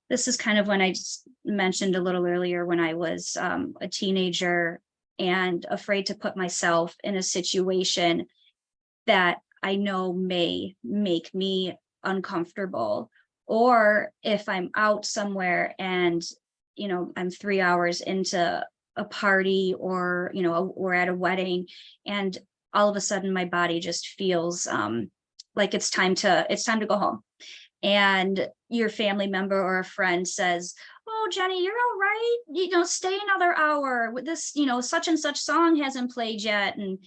This is kind of when I just mentioned a little earlier, when I was a teenager and afraid to put myself in a situation that I know may make me uncomfortable. Or if I'm out somewhere and, I'm 3 hours into a party or, we're at a wedding, and all of a sudden my body just feels like it's time to go home. And your family member or a friend says, oh, Jenny, you're all right. Stay another hour with this, such and such song hasn't played yet. And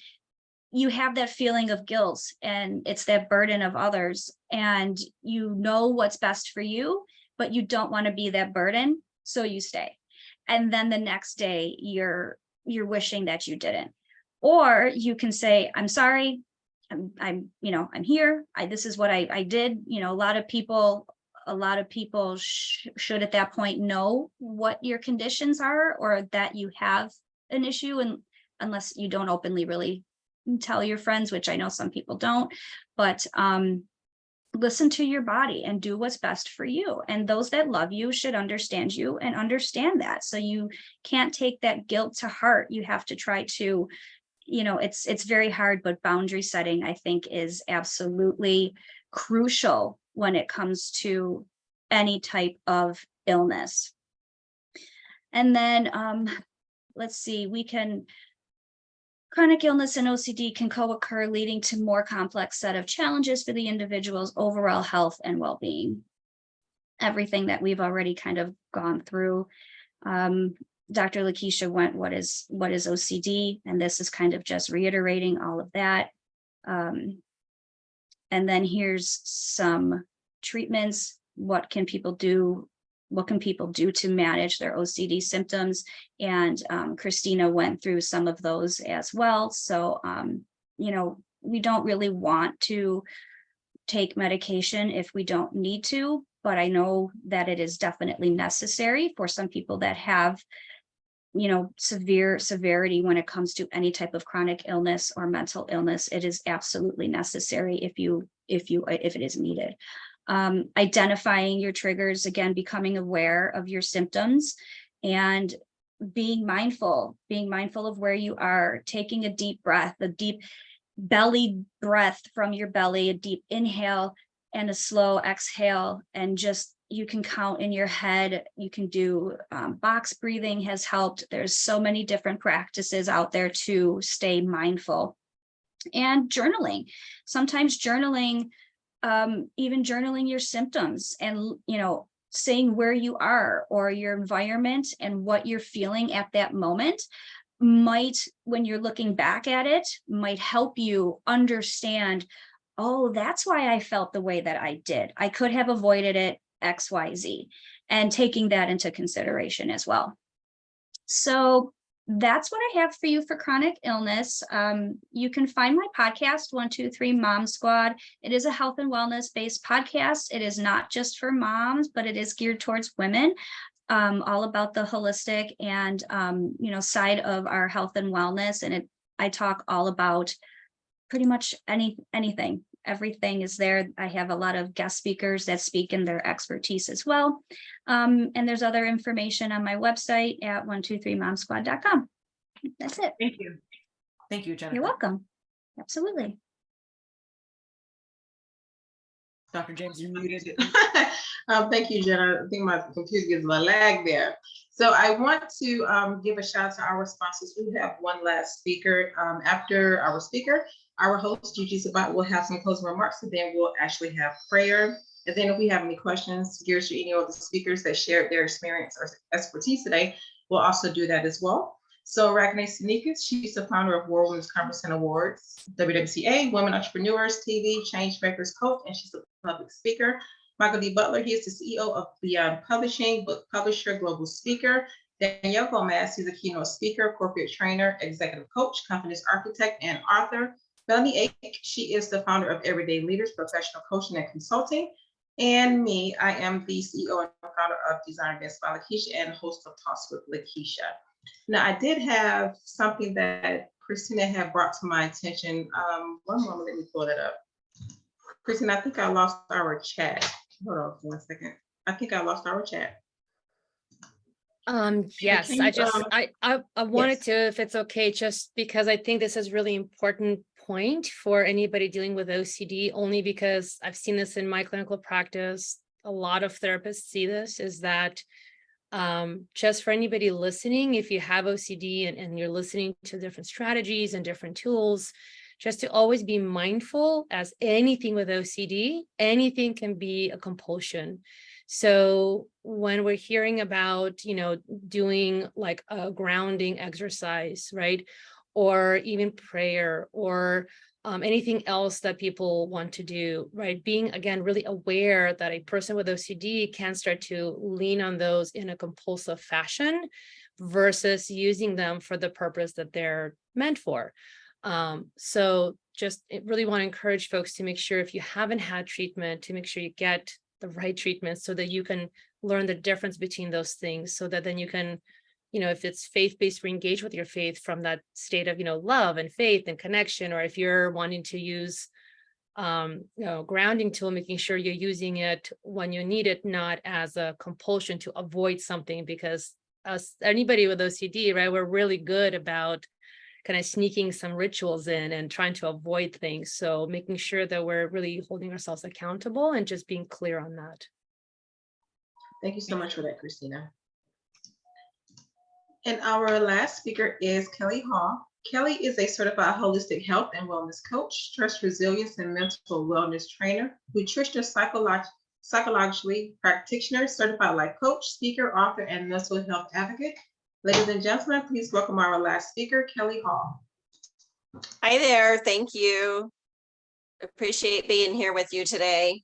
you have that feeling of guilt, and it's that burden of others, and you know what's best for you, but you don't want to be that burden. So you stay. And then the next day you're wishing that you didn't. Or you can say, I'm sorry. I'm here. This is what I did. A lot of people should at that point know what your conditions are, or that you have an issue, and unless you don't openly really tell your friends, which I know some people don't, but listen to your body and do what's best for you. And those that love you should understand you and understand that. So you can't take that guilt to heart. You have to try to, it's very hard, but boundary setting, I think, is absolutely crucial when it comes to any type of illness. And then let's see, chronic illness and OCD can co-occur, leading to more complex set of challenges for the individual's overall health and well-being. everything that we've already kind of gone through. Dr. Lakeisha went, what is OCD? And this is kind of just reiterating all of that. And then here's some treatments. What can people do? What can people do to manage their OCD symptoms? And Christina went through some of those as well. So, you know, we don't really want to take medication if we don't need to, but I know that it is definitely necessary for some people that have, you know, severity when it comes to any type of chronic illness or mental illness. It is absolutely necessary if it is needed. Identifying your triggers, again, becoming aware of your symptoms and being mindful of where you are, taking a deep breath, a deep belly breath from your belly, a deep inhale and a slow exhale, and just, you can count in your head. You can do box breathing has helped. There's so many different practices out there to stay mindful. And journaling, sometimes journaling, even journaling your symptoms and, you know, saying where you are or your environment and what you're feeling at that moment might, when you're looking back at it, might help you understand, oh, that's why I felt the way that I did. I could have avoided it, XYZ, and taking that into consideration as well. So that's what I have for you for chronic illness. You can find my podcast, 123 Mom Squad. It is a health and wellness based podcast. It is not just for moms, but it is geared towards women. All about the holistic and, you know, side of our health and wellness. And I talk all about pretty much anything. Everything is there. I have a lot of guest speakers that speak in their expertise as well. And there's other information on my website at 123momsquad.com. That's it. Thank you. Thank you, Jennifer. You're welcome. Absolutely. Dr. James, you're muted. Thank you, Jenna. I think my computer gives a lag there. So I want to give a shout out to our sponsors. We have one last speaker. After our speaker, our host, Gigi Sabat, will have some closing remarks, and then we'll actually have prayer. And then if we have any questions geared to any of the speakers that shared their experience or expertise today, we'll also do that as well. So Ragnar Sneakers, she's the founder of World Women's Conference and Awards, WWCA, Women Entrepreneurs TV, Change Makers Coach, and she's a public speaker. Michael D. Butler, he is the CEO of Beyond Publishing, book publisher, global speaker. Danielle Gomez, he's a keynote speaker, corporate trainer, executive coach, company's architect, and author. Melanie Ake, she is the founder of Everyday Leaders, professional coaching and consulting. And me, I am the CEO and founder of Design Events by Lakeisha and host of Talks with Lakeisha. Now, I did have something that Christina had brought to my attention. One moment, let me pull that up. Christina, I think I lost our chat. Hold on for 1 second. I think I lost our chat. Yes, I wanted to, if it's okay, just because I think this is really important point for anybody dealing with OCD, only because I've seen this in my clinical practice. A lot of therapists see this, is that just for anybody listening, if you have OCD and you're listening to different strategies and different tools, just to always be mindful, as anything with OCD, anything can be a compulsion. So when we're hearing about, you know, doing like a grounding exercise, right? Or even prayer or anything else that people want to do, right? Being, again, really aware that a person with OCD can start to lean on those in a compulsive fashion versus using them for the purpose that they're meant for. So just really want to encourage folks to make sure, if you haven't had treatment, to make sure you get the right treatment so that you can learn the difference between those things, so that then you can, you know, if it's faith-based, re-engage with your faith from that state of, you know, love and faith and connection, or if you're wanting to use, you know, grounding tool, making sure you're using it when you need it, not as a compulsion to avoid something, because anybody with OCD, right, we're really good about kind of sneaking some rituals in and trying to avoid things. So making sure that we're really holding ourselves accountable and just being clear on that. Thank you so much for that, Christina. And our last speaker is Kelly Hall. Kelly is a certified holistic health and wellness coach, stress resilience and mental wellness trainer, nutritionist, psychologically practitioner, certified life coach, speaker, author, and mental health advocate. Ladies and gentlemen, please welcome our last speaker, Kelly Hall. Hi there, thank you. Appreciate being here with you today.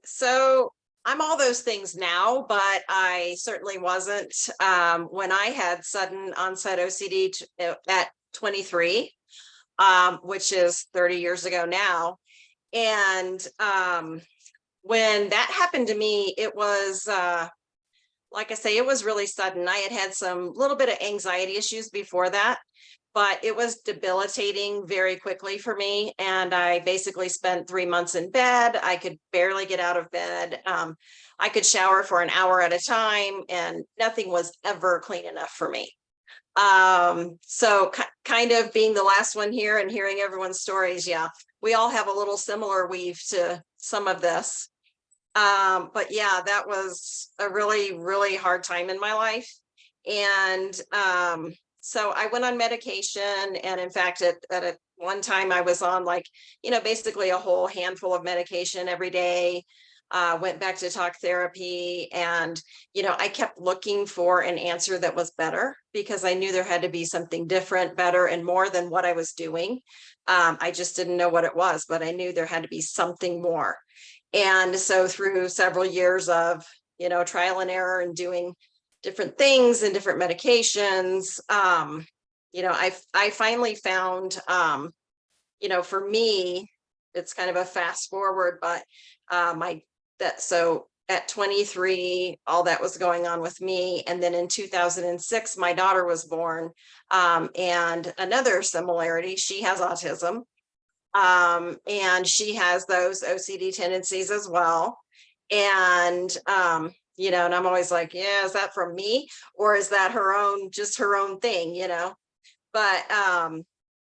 So I'm all those things now, but I certainly wasn't when I had sudden onset OCD at 23, which is 30 years ago now. And when that happened to me, it was, like I say, it was really sudden. I had some little bit of anxiety issues before that, but it was debilitating very quickly for me. And I basically spent 3 months in bed. I could barely get out of bed. I could shower for an hour at a time and nothing was ever clean enough for me. So kind of being the last one here and hearing everyone's stories. Yeah, we all have a little similar weave to some of this. But yeah, that was a really, really hard time in my life. And so I went on medication, and in fact, at one time I was on basically a whole handful of medication every day. Went back to talk therapy, and I kept looking for an answer that was better because I knew there had to be something different, better, and more than what I was doing. I just didn't know what it was, but I knew there had to be something more. And so through several years of trial and error and doing different things and different medications, I finally found, for me, it's kind of a fast forward, but so at 23, all that was going on with me. And then in 2006, my daughter was born. And another similarity, she has autism. And she has those OCD tendencies as well. And, and I'm always like, yeah, is that from me? Or is that just her own thing, But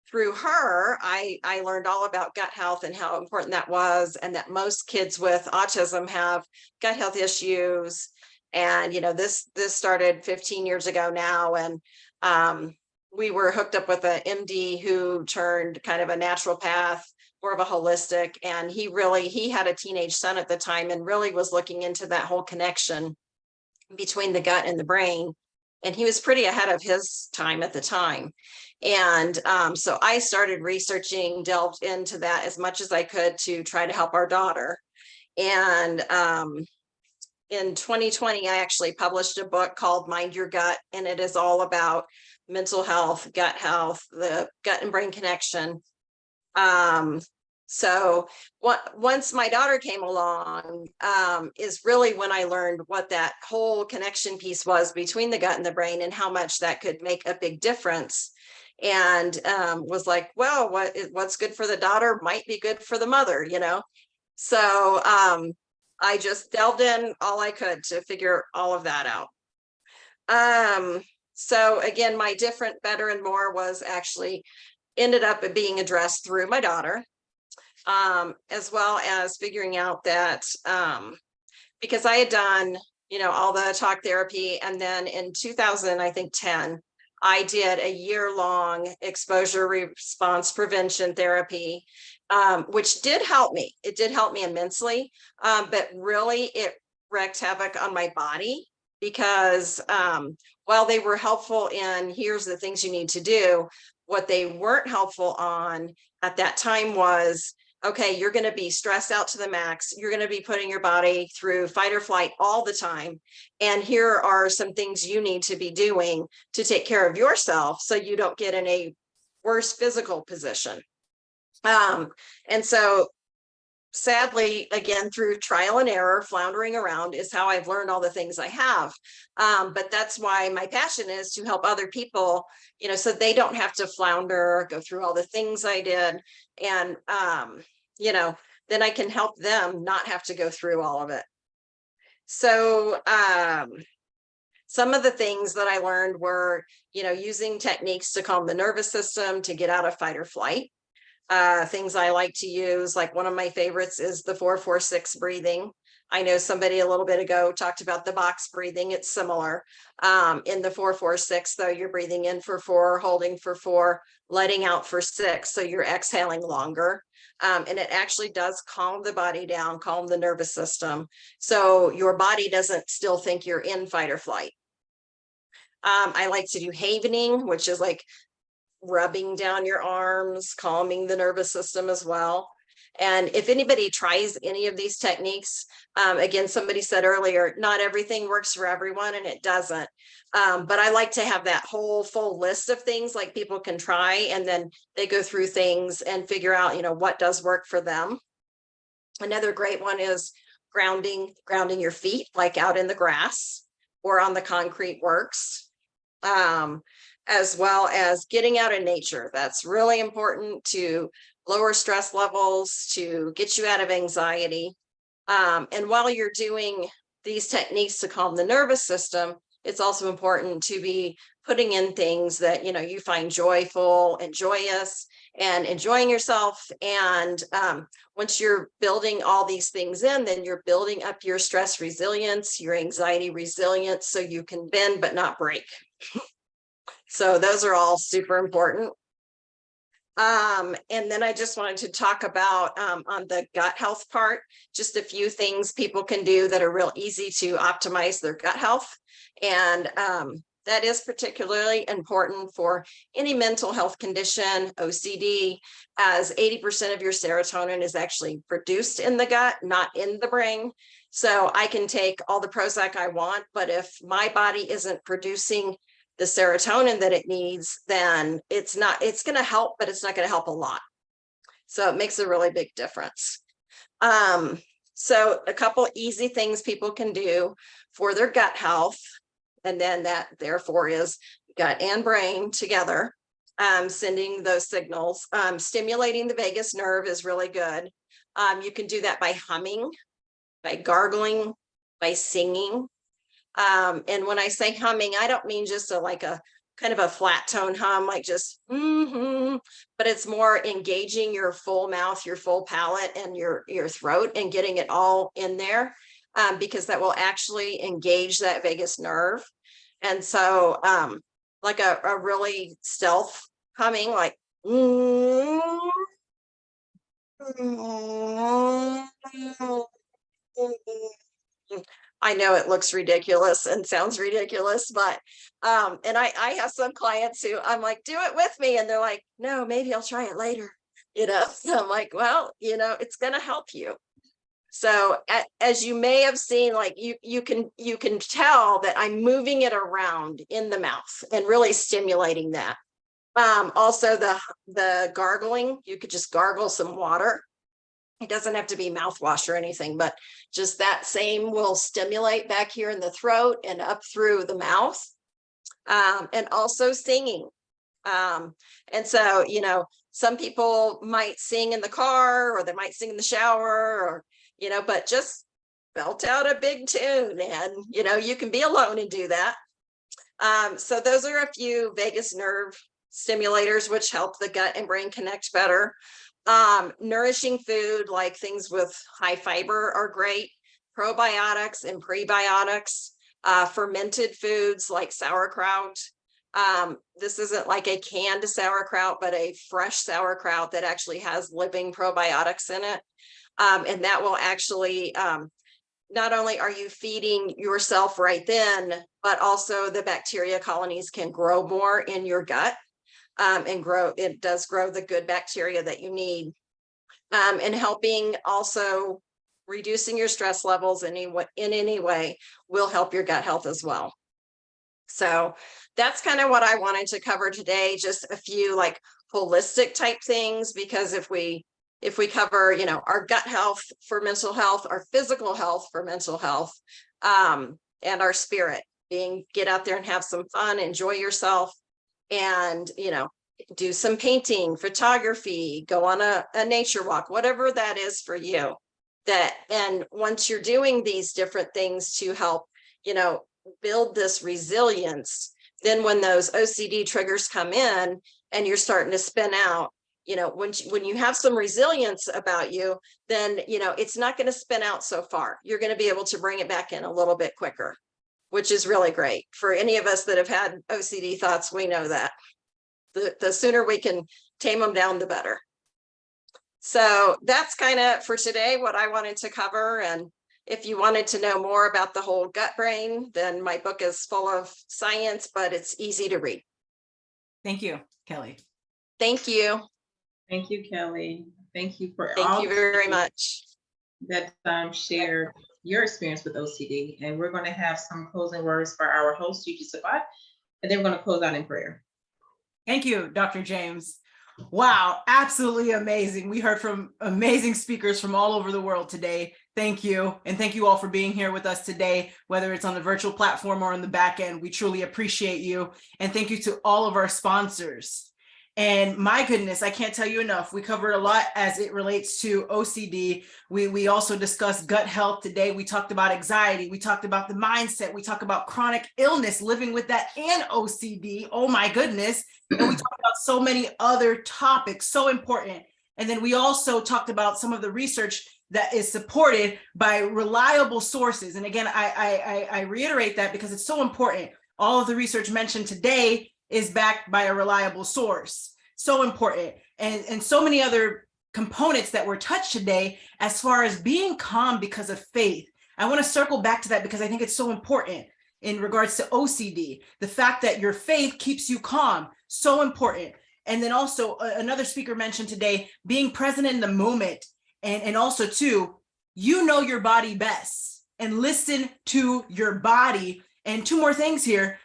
through her, I learned all about gut health and how important that was, and that most kids with autism have gut health issues. And, this started 15 years ago now. And we were hooked up with an MD who turned kind of a naturopath, more of a holistic. And he had a teenage son at the time and really was looking into that whole connection between the gut and the brain. And he was pretty ahead of his time at the time. And so I started researching, delved into that as much as I could to try to help our daughter. And in 2020, I actually published a book called Mind Your Gut, and it is all about mental health, the gut and brain connection. So once my daughter came along, is really when I learned what that whole connection piece was between the gut and the brain and how much that could make a big difference. And was like, well, what's good for the daughter might be good for the mother, So I just delved in all I could to figure all of that out. So again, my different, better, and more was actually ended up being addressed through my daughter, as well as figuring out that because I had done, all the talk therapy, and then in 2010, I did a year-long exposure response prevention therapy, which did help me. It did help me immensely, but really it wreaked havoc on my body because while they were helpful in here's the things you need to do, what they weren't helpful on at that time was, okay, you're going to be stressed out to the max. You're going to be putting your body through fight or flight all the time. And here are some things you need to be doing to take care of yourself so you don't get in a worse physical position. And so sadly, again, through trial and error, floundering around is how I've learned all the things I have. But that's why my passion is to help other people, so they don't have to flounder, go through all the things I did. And, then I can help them not have to go through all of it. So some of the things that I learned were, using techniques to calm the nervous system to get out of fight or flight. Things I like to use, like one of my favorites is the 4-4-6 breathing. I know somebody a little bit ago talked about the box breathing. It's similar. In the 4-4-6, though, you're breathing in for 4, holding for 4, letting out for 6. So you're exhaling longer. And it actually does calm the body down, calm the nervous system. So your body doesn't still think you're in fight or flight. I like to do havening, which is like rubbing down your arms, calming the nervous system as well. And if anybody tries any of these techniques, again, somebody said earlier, not everything works for everyone, and it doesn't. But I like to have that whole full list of things like people can try, and then they go through things and figure out, what does work for them. Another great one is grounding your feet, like out in the grass or on the concrete works. As well as getting out in nature. That's really important to lower stress levels, to get you out of anxiety. And while you're doing these techniques to calm the nervous system, it's also important to be putting in things that, you find joyful and joyous and enjoying yourself. And once you're building all these things in, then you're building up your stress resilience, your anxiety resilience, so you can bend but not break. So those are all super important. And then I just wanted to talk about on the gut health part, just a few things people can do that are real easy to optimize their gut health. And that is particularly important for any mental health condition, OCD, as 80% of your serotonin is actually produced in the gut, not in the brain. So I can take all the Prozac I want, but if my body isn't producing the serotonin that it needs, then it's going to help, but it's not going to help a lot. So it makes a really big difference. So a couple easy things people can do for their gut health, and then that therefore is gut and brain together, sending those signals. Stimulating the vagus nerve is really good. You can do that by humming, by gargling, by singing. And when I say humming, I don't mean just a kind of a flat tone hum, like just, but it's more engaging your full mouth, your full palate, and your throat, and getting it all in there, because that will actually engage that vagus nerve. And so like a really stealth humming, like, I know it looks ridiculous and sounds ridiculous, but and I have some clients who I'm like, do it with me, and they're like, no, maybe I'll try it later. So I'm like, well, it's going to help you. So as you may have seen, like you can tell that I'm moving it around in the mouth and really stimulating that. Also the gargling, you could just gargle some water. It doesn't have to be mouthwash or anything, but just that same will stimulate back here in the throat and up through the mouth. And also singing. And so, some people might sing in the car, or they might sing in the shower, or, but just belt out a big tune, and, you can be alone and do that. So those are a few vagus nerve stimulators, which help the gut and brain connect better. Nourishing food, like things with high fiber, are great. Probiotics and prebiotics, fermented foods like sauerkraut. This isn't like a canned sauerkraut, but a fresh sauerkraut that actually has living probiotics in it. And that will actually, not only are you feeding yourself right then, but also the bacteria colonies can grow more in your gut. And it does grow the good bacteria that you need, and helping also reducing your stress levels in any way will help your gut health as well. So that's kind of what I wanted to cover today, just a few like holistic type things, because if we cover, our gut health for mental health, our physical health for mental health, and our spirit, get out there and have some fun, enjoy yourself, and do some painting, photography, go on a nature walk, whatever that is for you. And once you're doing these different things to help build this resilience, then when those OCD triggers come in and you're starting to spin out, when you have some resilience about you, then it's not going to spin out so far. You're going to be able to bring it back in a little bit quicker, which is really great. For any of us that have had OCD thoughts, we know that the sooner we can tame them down, the better. So that's kind of for today what I wanted to cover. And if you wanted to know more about the whole gut brain, then my book is full of science, but it's easy to read. Thank you, Kelly. Thank you. Thank you, Kelly. Thank you for Thank all you very much. that shared your experience with OCD. And we're going to have some closing words for our host, Gigi Sabat, and then we're going to close out in prayer. Thank you, Dr. James. Wow, absolutely amazing. We heard from amazing speakers from all over the world today. Thank you. And thank you all for being here with us today, whether it's on the virtual platform or on the back end. We truly appreciate you. And thank you to all of our sponsors. And my goodness, I can't tell you enough. We covered a lot as it relates to OCD. We also discussed gut health today. We talked about anxiety. We talked about the mindset. We talked about chronic illness, living with that and OCD. Oh my goodness. And we talked about so many other topics, so important. And then we also talked about some of the research that is supported by reliable sources. And again, I reiterate that because it's so important. All of the research mentioned today is backed by a reliable source. So important. And so many other components that were touched today as far as being calm because of faith. I want to circle back to that because I think it's so important in regards to OCD. The fact that your faith keeps you calm, so important. And then also another speaker mentioned today, being present in the moment. And also too, you know your body best and listen to your body. And two more things here.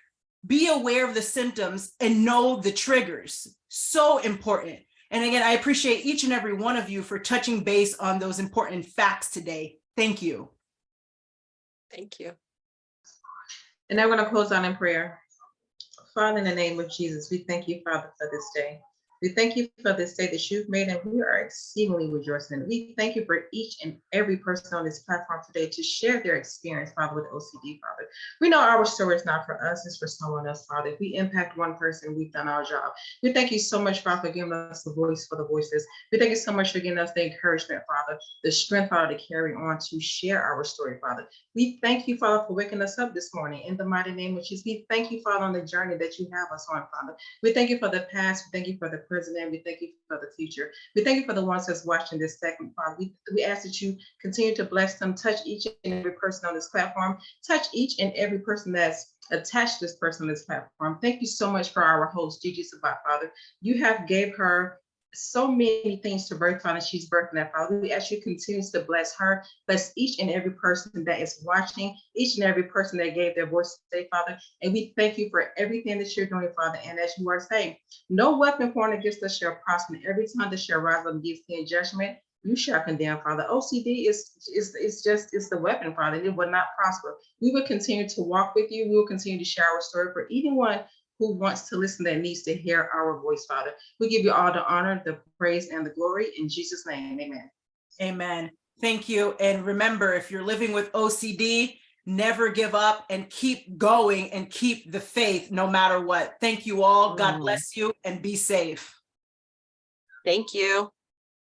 Be aware of the symptoms and know the triggers. So important. And again, I appreciate each and every one of you for touching base on those important facts today. Thank you. Thank you. And now we're going to close out in prayer. Father, in the name of Jesus, we thank you, Father, for this day. We thank you for this day that you've made, and we are exceedingly rejoicing. We thank you for each and every person on this platform today to share their experience, Father, with OCD, Father. We know our story is not for us, it's for someone else, Father. If we impact one person, we've done our job. We thank you so much, Father, for giving us the voice for the voiceless. We thank you so much for giving us the encouragement, Father, the strength, Father, to carry on, to share our story, Father. We thank you, Father, for waking us up this morning in the mighty name of Jesus. We thank you, Father, on the journey that you have us on, Father. We thank you for the past. We thank you for the present. We thank you for the future. We thank you for the ones that's watching this segment, Father. We ask that you continue to bless them, touch each and every person on this platform, touch each and every person that's attached to this person on this platform. Thank you so much for our host, Gigi Sabat, Father. You have gave her so many things to birth, Father. She's birthing that, Father. We ask you continues to bless her, bless each and every person that is watching, each and every person that gave their voice today, Father. And we thank you for everything that you're doing, Father. And as you are saying, no weapon formed against us shall prosper. Every tongue that shall rise up against thee in judgment, you shall condemn, Father. OCD is the weapon, Father. It will not prosper. We will continue to walk with you. We will continue to share our story for anyone who wants to listen, that needs to hear our voice, Father. We give you all the honor, the praise, and the glory in Jesus' name. Amen. Amen. Thank you. And remember, if you're living with OCD, never give up and keep going and keep the faith no matter what. Thank you all. God bless you and be safe. Thank you.